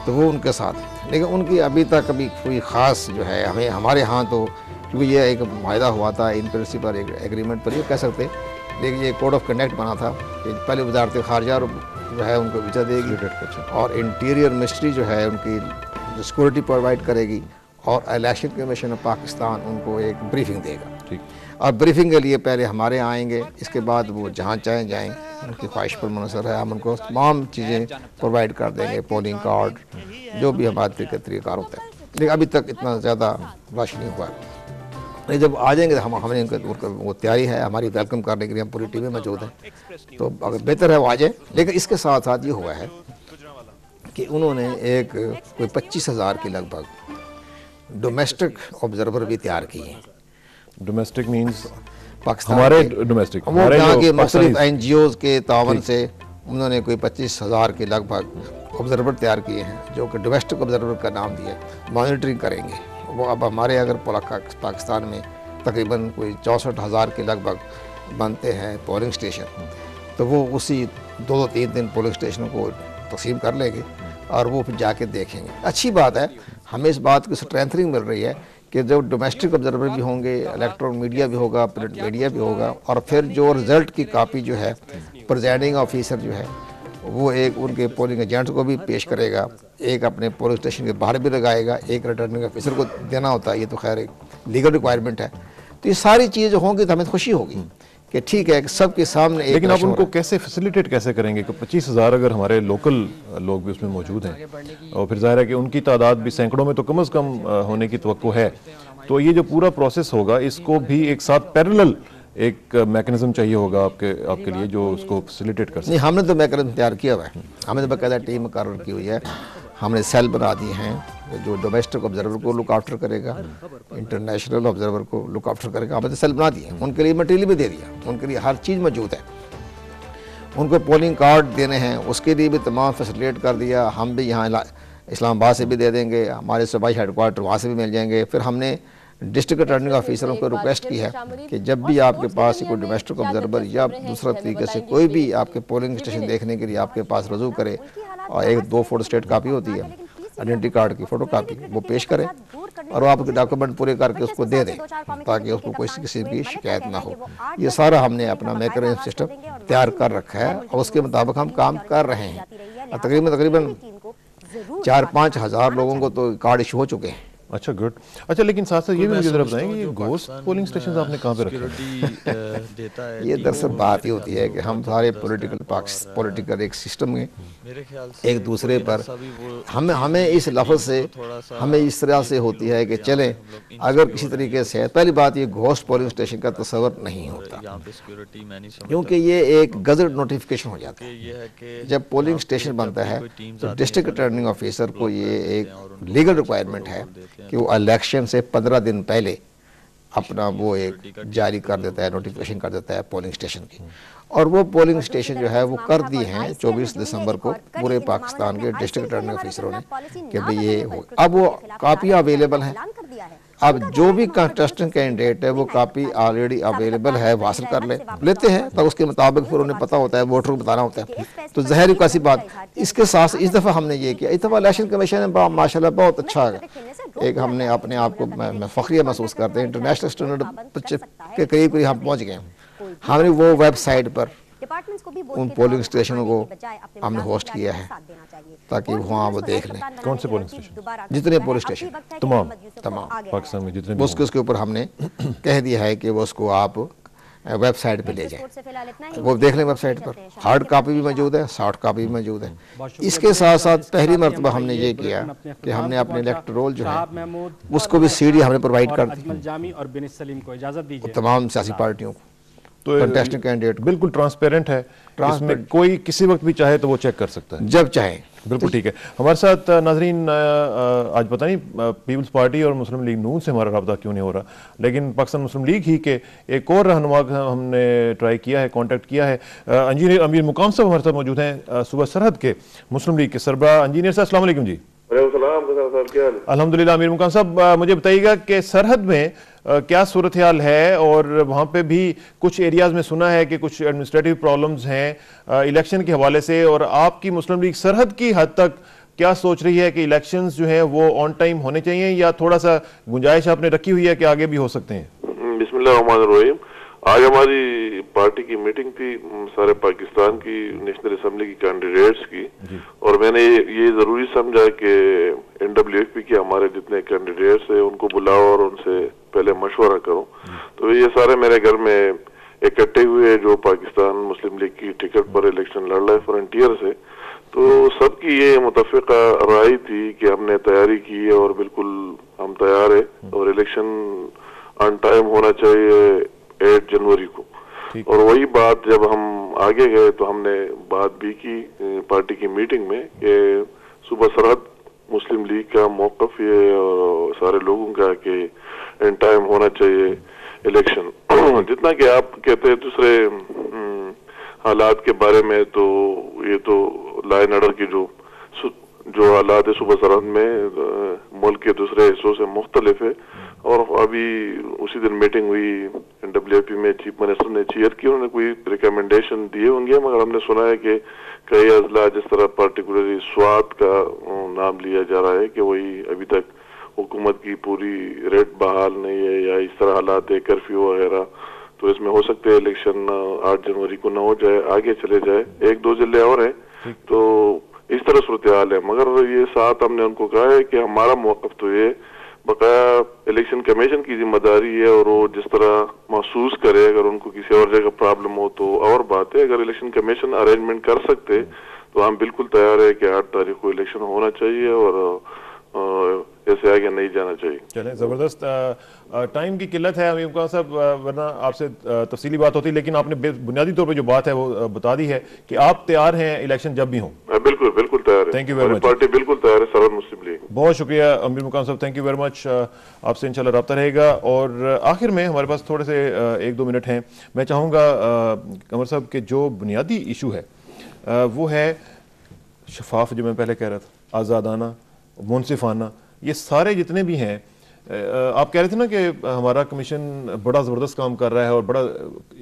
तो वो उनके साथ। लेकिन उनकी अभी तक कभी कोई ख़ास जो है हमें हमारे यहाँ तो क्योंकि ये एक मायदा हुआ था इन प्रिंसिपल एक एग्रीमेंट पर ये कह सकते, लेकिन ये कोड ऑफ कंडक्ट बना था कि पहले वजारत खारजा जो है उनको वीज़ा देगी और इंटीरियर मिनिस्ट्री जो है उनकी सिक्योरिटी प्रोवाइड करेगी और इलेक्शन कमीशन ऑफ पाकिस्तान उनको एक ब्रीफिंग देगा। ठीक, और ब्रीफिंग के लिए पहले हमारे आएंगे, इसके बाद वो जहाँ चाहें जाएँ, उनकी ख्वाहिश पर मुनसर है, हम उनको तमाम चीज़ें प्रोवाइड कर देंगे, पोलिंग कार्ड जो भी हमारे तरीक़ाकार होता है। लेकिन अभी तक इतना ज़्यादा रश नहीं हुआ। नहीं, जब आ जाएंगे तो हमने उनका वो तैयारी है हमारी वेलकम करने के लिए, हम पूरी टीम में मौजूद हैं, तो अगर बेहतर है वो आ जाए। लेकिन इसके साथ साथ ये हुआ है कि उन्होंने एक कोई 25,000 के लगभग डोमेस्टिक ऑब्जर्वर भी तैयार किए हैं। डोमेस्टिक मीन्स पाकिस्तान हमारे डोमेस्टिक, हमारे यहाँ के मुख्तलिफ NGOs के तावन से उन्होंने कोई 25,000 के लगभग ऑब्जर्वर तैयार किए हैं, जो कि डोमेस्टिक ऑब्जर्वर का नाम दिया, मॉनिटरिंग करेंगे वो। अब हमारे अगर पाकिस्तान में तकरीबन कोई 64,000 के लगभग बनते हैं पोलिंग स्टेशन, तो वो उसी 2-3 दिन पोलिंग स्टेशनों को तकसीम कर लेंगे और वो फिर जाके देखेंगे। अच्छी बात है, हमें इस बात की स्ट्रेंथनिंग मिल रही है कि जो डोमेस्टिक ऑब्जर्वर भी होंगे, इलेक्ट्रॉनिक मीडिया भी होगा, प्रिंट मीडिया भी होगा, और फिर जो रिज़ल्ट की कापी जो है प्रिजाइडिंग ऑफिसर जो है वो एक उनके पोलिंग एजेंट को भी पेश करेगा, एक अपने पोलिंग स्टेशन के बाहर भी लगाएगा, एक रिटर्निंग ऑफिसर को देना होता है, ये तो खैर एक लीगल रिक्वायरमेंट है। तो ये सारी चीज़ें होंगी तो हमें खुशी होगी कि ठीक है सबके सामने। लेकिन आप उनको कैसे फैसिलिटेट कैसे करेंगे कि 25,000 अगर हमारे लोकल लोग भी उसमें मौजूद हैं और फिर जाहिर है कि उनकी तादाद भी सैकड़ों में तो कम से कम होने की तवक्को है, तो ये जो पूरा प्रोसेस होगा इसको भी एक साथ पैरेलल एक मैकेनिज्म चाहिए होगा आपके लिए जो उसको फैसिलिटेट कर सके। नहीं, हमने तो मैकेनिज्म तैयार किया हुआ है, हमने तो बाकायदा टीम मुकर्रर की हुई है, हमने सेल बना दिए हैं जो डोमेस्टिक ऑब्जर्वर को लुक आफ्टर करेगा, इंटरनेशनल ऑब्जर्वर को लुक आफ्टर करेगा, हमने तो सेल बना दिए, उनके लिए मटेरियल भी दे दिया, उनके लिए हर चीज़ मौजूद है। उनको पोलिंग कार्ड देने हैं, उसके लिए भी तमाम फैसिलिटेट कर दिया। हम भी यहाँ इस्लामाबाद से भी दे देंगे, हमारे सूबाई हेडक्वार्टर वहाँ से भी मिल जाएंगे। फिर हमने डिस्ट्रिक्ट रिटर्निंग ऑफिसरों को रिक्वेस्ट की है कि जब भी आपके पास कोई डोमेस्टिक ऑब्जर्वर या दूसरा तरीके से कोई भी आपके पोलिंग स्टेशन देखने के लिए आपके पास रजू करे और 1-2 फोटो स्टेट कापी होती है आइडेंटिटी कार्ड की फोटो कापी, वो पेश करें और वो आपके डॉक्यूमेंट पूरे करके उसको दे दें ताकि उसको कोई किसी की शिकायत ना हो। ये सारा हमने अपना मैकेनिज्म सिस्टम तैयार कर रखा है और उसके मुताबिक हम काम कर रहे हैं। तकरीबन 4-5 हज़ार लोगों को तो कार्ड इशू हो चुके हैं। अच्छा, गुड। अच्छा, लेकिन साथ साथ ये भी मुझे जरा बताएं कि ये घोस्ट पोलिंग स्टेशन आपने कहाँ पे रखे हैं? ये दरअसल बात ही होती है कि हम सारे पॉलिटिकल एक सिस्टम में एक दूसरे पर हमें इस लफ्ज़ से हमें इस तरह से होती है कि चलें, अगर किसी तरीके से पहली बात ये घोस्ट पोलिंग स्टेशन का तस्वर नहीं होता, क्योंकि ये एक गजट नोटिफिकेशन हो जाता है। जब पोलिंग स्टेशन बनता है तो डिस्ट्रिक्ट रिटर्निंग ऑफिसर को ये एक लीगल रिक्वायरमेंट है कि वो इलेक्शन से 15 दिन पहले अपना वो एक जारी कर देता है, नोटिफिकेशन कर देता है पोलिंग स्टेशन की। और वो पोलिंग स्टेशन जो है वो कर दी हैं 24 दिसंबर को पूरे पाकिस्तान के डिस्ट्रिक्ट रिटर्निंग ऑफिसरों ने कि भाई ये हो। अब वो कापियाँ अवेलेबल हैं। अब जो भी कंटेस्टेंट कैंडिडेट है वो कापी ऑलरेडी अवेलेबल है, वो हासिल कर लेते हैं, तो उसके मुताबिक फिर उन्हें पता होता है, वोटर को बताना होता है। तो ज़ाहिर कैसी बात, इसके साथ इस दफ़ा हमने ये किया, इस दफ़ा इलेक्शन कमीशन ने माशाल्लाह बहुत अच्छा है। एक हमने अपने आप को फ़ख्रिया महसूस करते हैं, इंटरनेशनल स्टैंडर्ड के करीब हम पहुँच गए। हमने वो वेबसाइट पर उन पोलिंग स्टेशनों को हमने होस्ट किया है ताकि वहाँ वो देख लें। कौन से पोलिंग स्टेशन? जितने पोलिंग स्टेशन तमाम पाकिस्तान में जितने उसके ऊपर हमने कह दिया है कि वो उसको आप वेबसाइट पे ले जाएं, वो देख लें। वेबसाइट पर हार्ड कापी भी मौजूद है, सॉफ्ट कापी भी मौजूद है। इसके साथ साथ पहली मरतबा हमने ये किया कि हमने अपने इलेक्टोरल रोल जो है उसको भी CD हमने प्रोवाइड कर दी तमाम सियासी पार्टियों को। तो कंटेस्टेंट कैंडिडेट बिल्कुल ट्रांसपेरेंट है, इसमें कोई किसी वक्त भी चाहे तो वो चेक कर सकता है जब चाहे। बिल्कुल ठीक है। हमारे साथ नाजरीन आज पता नहीं पीपल्स पार्टी और मुस्लिम लीग नून से हमारा रब्ता क्यों नहीं हो रहा, लेकिन पाकिस्तान मुस्लिम लीग ही के एक और रहनुमा हमने ट्राई किया है, कांटेक्ट किया है। इंजीनियर अमीर मुकाम साहब हमारे साथ मौजूद हैं, सूबा सरहद के मुस्लिम लीग के सरबराह। इंजीनियर साहब अस्सलाम वालेकुम जी। अल्हम्दुलिल्लाह। अमीर मुकाम साहब मुझे बताइएगा कि सरहद में क्या सूरत हाल है, और वहाँ पे भी कुछ एरियाज़ में सुना है कि कुछ एडमिनिस्ट्रेटिव प्रॉब्लम्स हैं इलेक्शन के हवाले से, और आपकी मुस्लिम लीग सरहद की हद तक क्या सोच रही है कि इलेक्शंस जो हैं वो ऑन टाइम होने चाहिए या थोड़ा सा गुंजाइश आपने रखी हुई है कि आगे भी हो सकते हैं? बिस्मिल्लाहिर्रहमानिर्रहीम। आज हमारी पार्टी की मीटिंग थी सारे पाकिस्तान की नेशनल असेंबली की कैंडिडेट्स की, और मैंने ये जरूरी समझा कि NWFP के हमारे जितने कैंडिडेट्स हैं उनको बुलाओ और उनसे पहले मशवरा करो। तो ये सारे मेरे घर में इकट्ठे हुए जो पाकिस्तान मुस्लिम लीग की टिकट पर इलेक्शन लड़ रहे फ्रंटियर से, तो सबकी ये मुतफ़िक़ा राय थी कि हमने तैयारी की है और बिल्कुल हम तैयार है और इलेक्शन ऑन टाइम होना चाहिए 8 जनवरी को। और वही बात जब हम आगे गए तो हमने बात भी की पार्टी की मीटिंग में कि सूबा सरहद मुस्लिम लीग का मौक़िफ़ ये और सारे लोगों का कि इन टाइम होना चाहिए इलेक्शन। जितना कि आप कहते हैं दूसरे हालात के बारे में, तो ये तो लॉ एंड ऑर्डर की जो हालात है सूबा सरहद में मुल्क के दूसरे हिस्सों से मुख्तलिफ है। और अभी उसी दिन मीटिंग हुई NWFP में, चीफ मिनिस्टर ने चेयर की, उन्होंने कोई रिकमेंडेशन दिए होंगे, मगर हमने सुना है कि कई अजला जिस तरह पार्टिकुलरली स्वात का नाम लिया जा रहा है कि वही अभी तक हुकूमत की पूरी रेट बहाल नहीं है या इस तरह हालात है कर्फ्यू वगैरह, तो इसमें हो सकते हैं इलेक्शन 8 जनवरी को न हो जाए, आगे चले जाए। 1-2 जिले और हैं, तो इस तरह सूरत हाल है। मगर ये साथ हमने उनको कहा है कि हमारा मौक़िफ़ तो ये बकाया इलेक्शन कमीशन की जिम्मेदारी है, और वो जिस तरह महसूस करे, अगर उनको किसी और जगह प्रॉब्लम हो तो और बात है। अगर इलेक्शन कमीशन अरेंजमेंट कर सकते तो हम बिल्कुल तैयार है कि 8 तारीख को इलेक्शन होना चाहिए और ऐसे आगे नहीं जाना चाहिए। चलें, ज़बरदस्त। टाइम की किल्लत है अमीर खान साहब, वरना आपसे तफसीली बात होती, लेकिन आपने बुनियादी तौर पे जो बात है वो बता दी है कि आप तैयार हैं इलेक्शन जब भी हों। बिल्कुल बिल्कुल तैयार है। Thank you very much. Party बिल्कुल तैयार है, सर्व मुस्लिम लीग। बहुत शुक्रिया अमीर मुकाम साहब, थैंक यू वेरी मच। आपसे इंशाल्लाह रब्ता रहेगा। और आखिर में हमारे पास थोड़े से 1-2 मिनट हैं। मैं चाहूँगा कमर साहब के जो बुनियादी इशू है वो है शफाफ, जो मैं पहले कह रहा था, आज़ादाना, मुनसिफाना, ये सारे जितने भी हैं। आप कह रहे थे ना कि हमारा कमीशन बड़ा ज़बरदस्त काम कर रहा है और बड़ा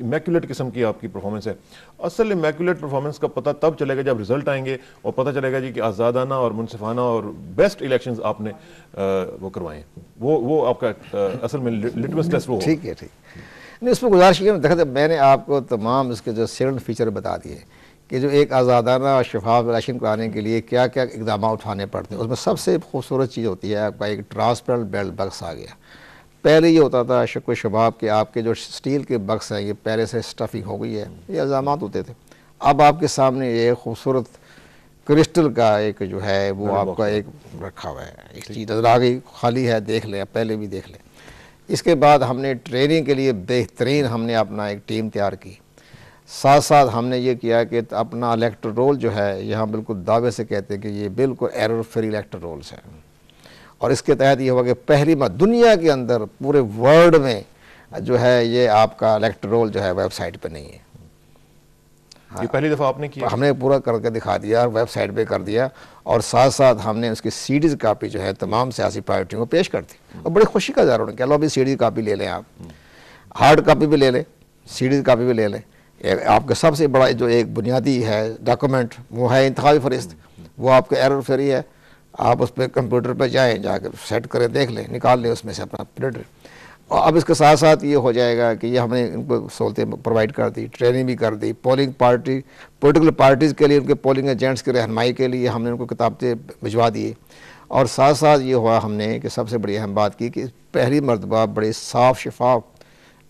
इमैक्युलेट किस्म की आपकी परफॉर्मेंस है। असल इमैक्युलेट परफॉर्मेंस का पता तब चलेगा जब रिजल्ट आएंगे और पता चलेगा जी कि आज़ादाना और मुनसिफाना और बेस्ट इलेक्शंस आपने वो करवाए। वो आपका असल में लिटमस टेस्ट वो। ठीक है, ठीक नहीं, उसमें गुजारिश की देखा, मैंने आपको तमाम इसके जो सेवन फीचर बता दिए कि जो एक आज़ादाना और शफाफ इलेक्शन कराने के लिए क्या क्या इक़दाम उठाने पड़ते हैं। उसमें सबसे खूबसूरत चीज़ होती है आपका एक ट्रांसपेरेंट बैलेट बक्स आ गया। पहले ये होता था शक्ल शबाब के आपके जो स्टील के बक्स हैं ये पहले से स्टफिंग हो गई है, ये इल्ज़ामात होते थे। अब आपके सामने ये खूबसूरत क्रिस्टल का एक जो है वो आपका एक रखा हुआ है, एक चीज़ नजर आ गई, खाली है, देख लें, पहले भी देख लें। इसके बाद हमने ट्रेनिंग के लिए बेहतरीन हमने अपना एक टीम तैयार की। साथ साथ हमने ये किया कि अपना इलेक्टर रोल जो है यहाँ बिल्कुल दावे से कहते हैं कि ये बिल्कुल एरर फ्री इलेक्टर रोल्स हैं। और इसके तहत ये हुआ कि पहली बार दुनिया के अंदर पूरे वर्ल्ड में जो है ये आपका इलेक्टर रोल जो है वेबसाइट पे नहीं है। ये पहली दफ़ा आपने किया? हमने पूरा करके दिखा दिया, वेबसाइट पे कर दिया। और साथ साथ हमने उसकी सीडीज़ कापी जो है तमाम सियासी पार्टियों को पेश कर दी। और बड़ी खुशी का इज़हार उन्होंने कहा लो अभी सीडीज़ कापी ले लें, आप हार्ड कापी भी ले लें, सीडीज़ कापी भी ले लें। आपका सबसे बड़ा जो एक बुनियादी है डॉक्यूमेंट वो है इंतखाबी फरिस्त, वो आपका एरर फ्री है। आप उस पर कंप्यूटर पर जाएँ, जाकर सेट करें, देख लें, निकाल लें उसमें से अपना प्रिंटर। और अब इसके साथ साथ ये हो जाएगा कि ये हमने इनको सहूलतें प्रोवाइड कर दी, ट्रेनिंग भी कर दी। पोलिंग पार्टी पोलिटिकल पार्टीज़ के लिए उनके पोलिंग एजेंट्स की रहनुमाई के लिए हमने उनको किताबें भिजवा दिए। और साथ साथ ये हुआ हमने कि सबसे बड़ी अहम बात की कि पहली मरतबा बड़े साफ शफाफ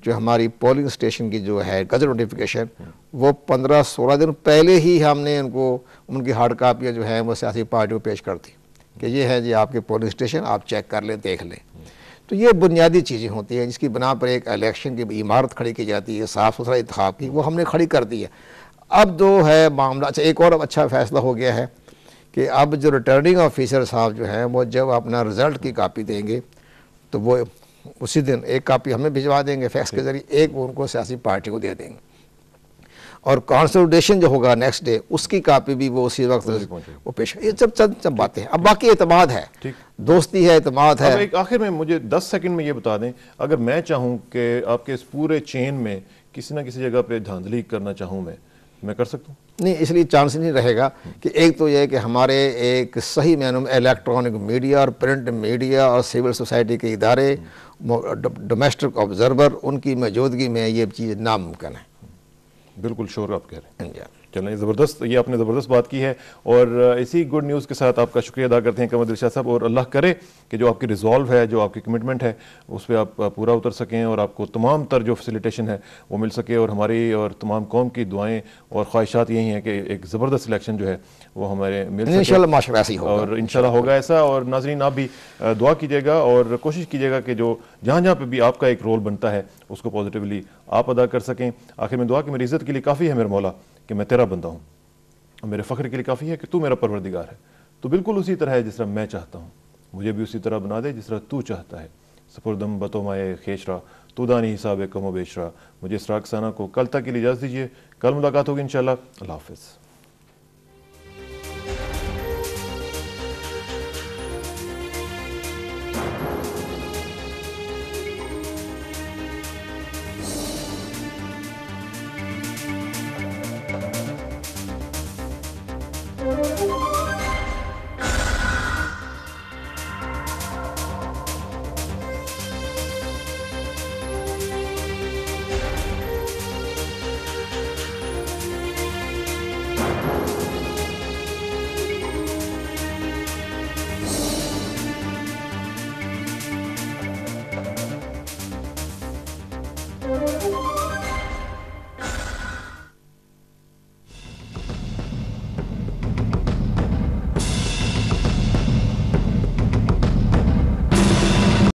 जो हमारी पोलिंग स्टेशन की जो है गजट नोटिफिकेशन वो 15-16 दिन पहले ही हमने उनको उनकी हार्ड कापियाँ जो हैं वो सियासी पार्टियों को पेश कर दी कि ये है जी आपके पोलिंग स्टेशन, आप चेक कर लें, देख लें। तो ये बुनियादी चीज़ें होती हैं जिसकी बना पर एक इलेक्शन की इमारत खड़ी की जाती है, साफ़ सुथरा इंतखाब की, वो हमने खड़ी कर दी है। अब जो है मामला, अच्छा एक और अच्छा फैसला हो गया है कि अब जो रिटर्निंग ऑफिसर साहब जो हैं वो जब अपना रिज़ल्ट की कापी देंगे तो वो उसी दिन एक कापी हमें भिजवा देंगे फैक्स के ज़रिए, एक उनको सियासी पार्टी को दे देंगे। और कंसल्टेशन जो होगा नेक्स्ट डे उसकी कापी भी वो उसी वक्त वो पेश। ये सब बातें हैं। अब बाकी एतमाद है, दोस्ती है, एतमाद है। एक आखिर में मुझे 10 सेकंड में ये बता दें, अगर मैं चाहूँ कि आपके इस पूरे चेन में किसी ना किसी जगह पे धांधली करना चाहूँ मैं कर सकता हूँ? नहीं, इसलिए चांस नहीं रहेगा कि एक तो यह है कि हमारे एक सही मायनों में इलेक्ट्रॉनिक मीडिया और प्रिंट मीडिया और सिविल सोसाइटी के इदारे, डोमेस्टिक ऑब्जर्वर, उनकी मौजूदगी में ये चीज़ नामुमकिन है। बिल्कुल श्योर आप कह रहे हैं। चलें, ज़बरदस्त, ये आपने ज़बरदस्त बात की है। और इसी गुड न्यूज़ के साथ आपका शुक्रिया अदा करते हैं कमर दिलशाद साहब। और अल्लाह करे कि जो आपकी रिजॉल्व है, जो आपकी कमिटमेंट है, उस पर आप पूरा उतर सकें और आपको तमाम तर जो फैसिलिटेशन है वो मिल सके। और हमारी और तमाम कौम की दुआएं और ख्वाहिशात यही हैं कि एक ज़बरदस्त इलेक्शन जो है वो हमारे मिल सके। इंशाल्लाह माशाअल्लाह ऐसा ही होगा, और इंशाल्लाह होगा ऐसा। और नाज़रीन आप भी दुआ कीजिएगा और कोशिश कीजिएगा कि जो जहाँ जहाँ पे भी आपका एक रोल बनता है उसको पॉजिटिवली आप अदा कर सकें। आखिर में दुआ कि मेरी इज़्ज़त के लिए काफ़ी है मेरे मौला कि मैं तेरा बंदा हूँ, मेरे फ़ख्र के लिए काफ़ी है कि तू मेरा परवरदिगार है। तो बिल्कुल उसी तरह है जिस तरह मैं चाहता हूँ, मुझे भी उसी तरह बना दे जिस तरह तू चाहता है। सपुरदम बतोमाए खेशरा तू दानी हिसाब कमो बेशरा। मुझे इसराक साना को कल तक के लिए इजाज़त दीजिए, कल मुलाकात होगी इंशाल्लाह। अल्लाह हाफ़िज़।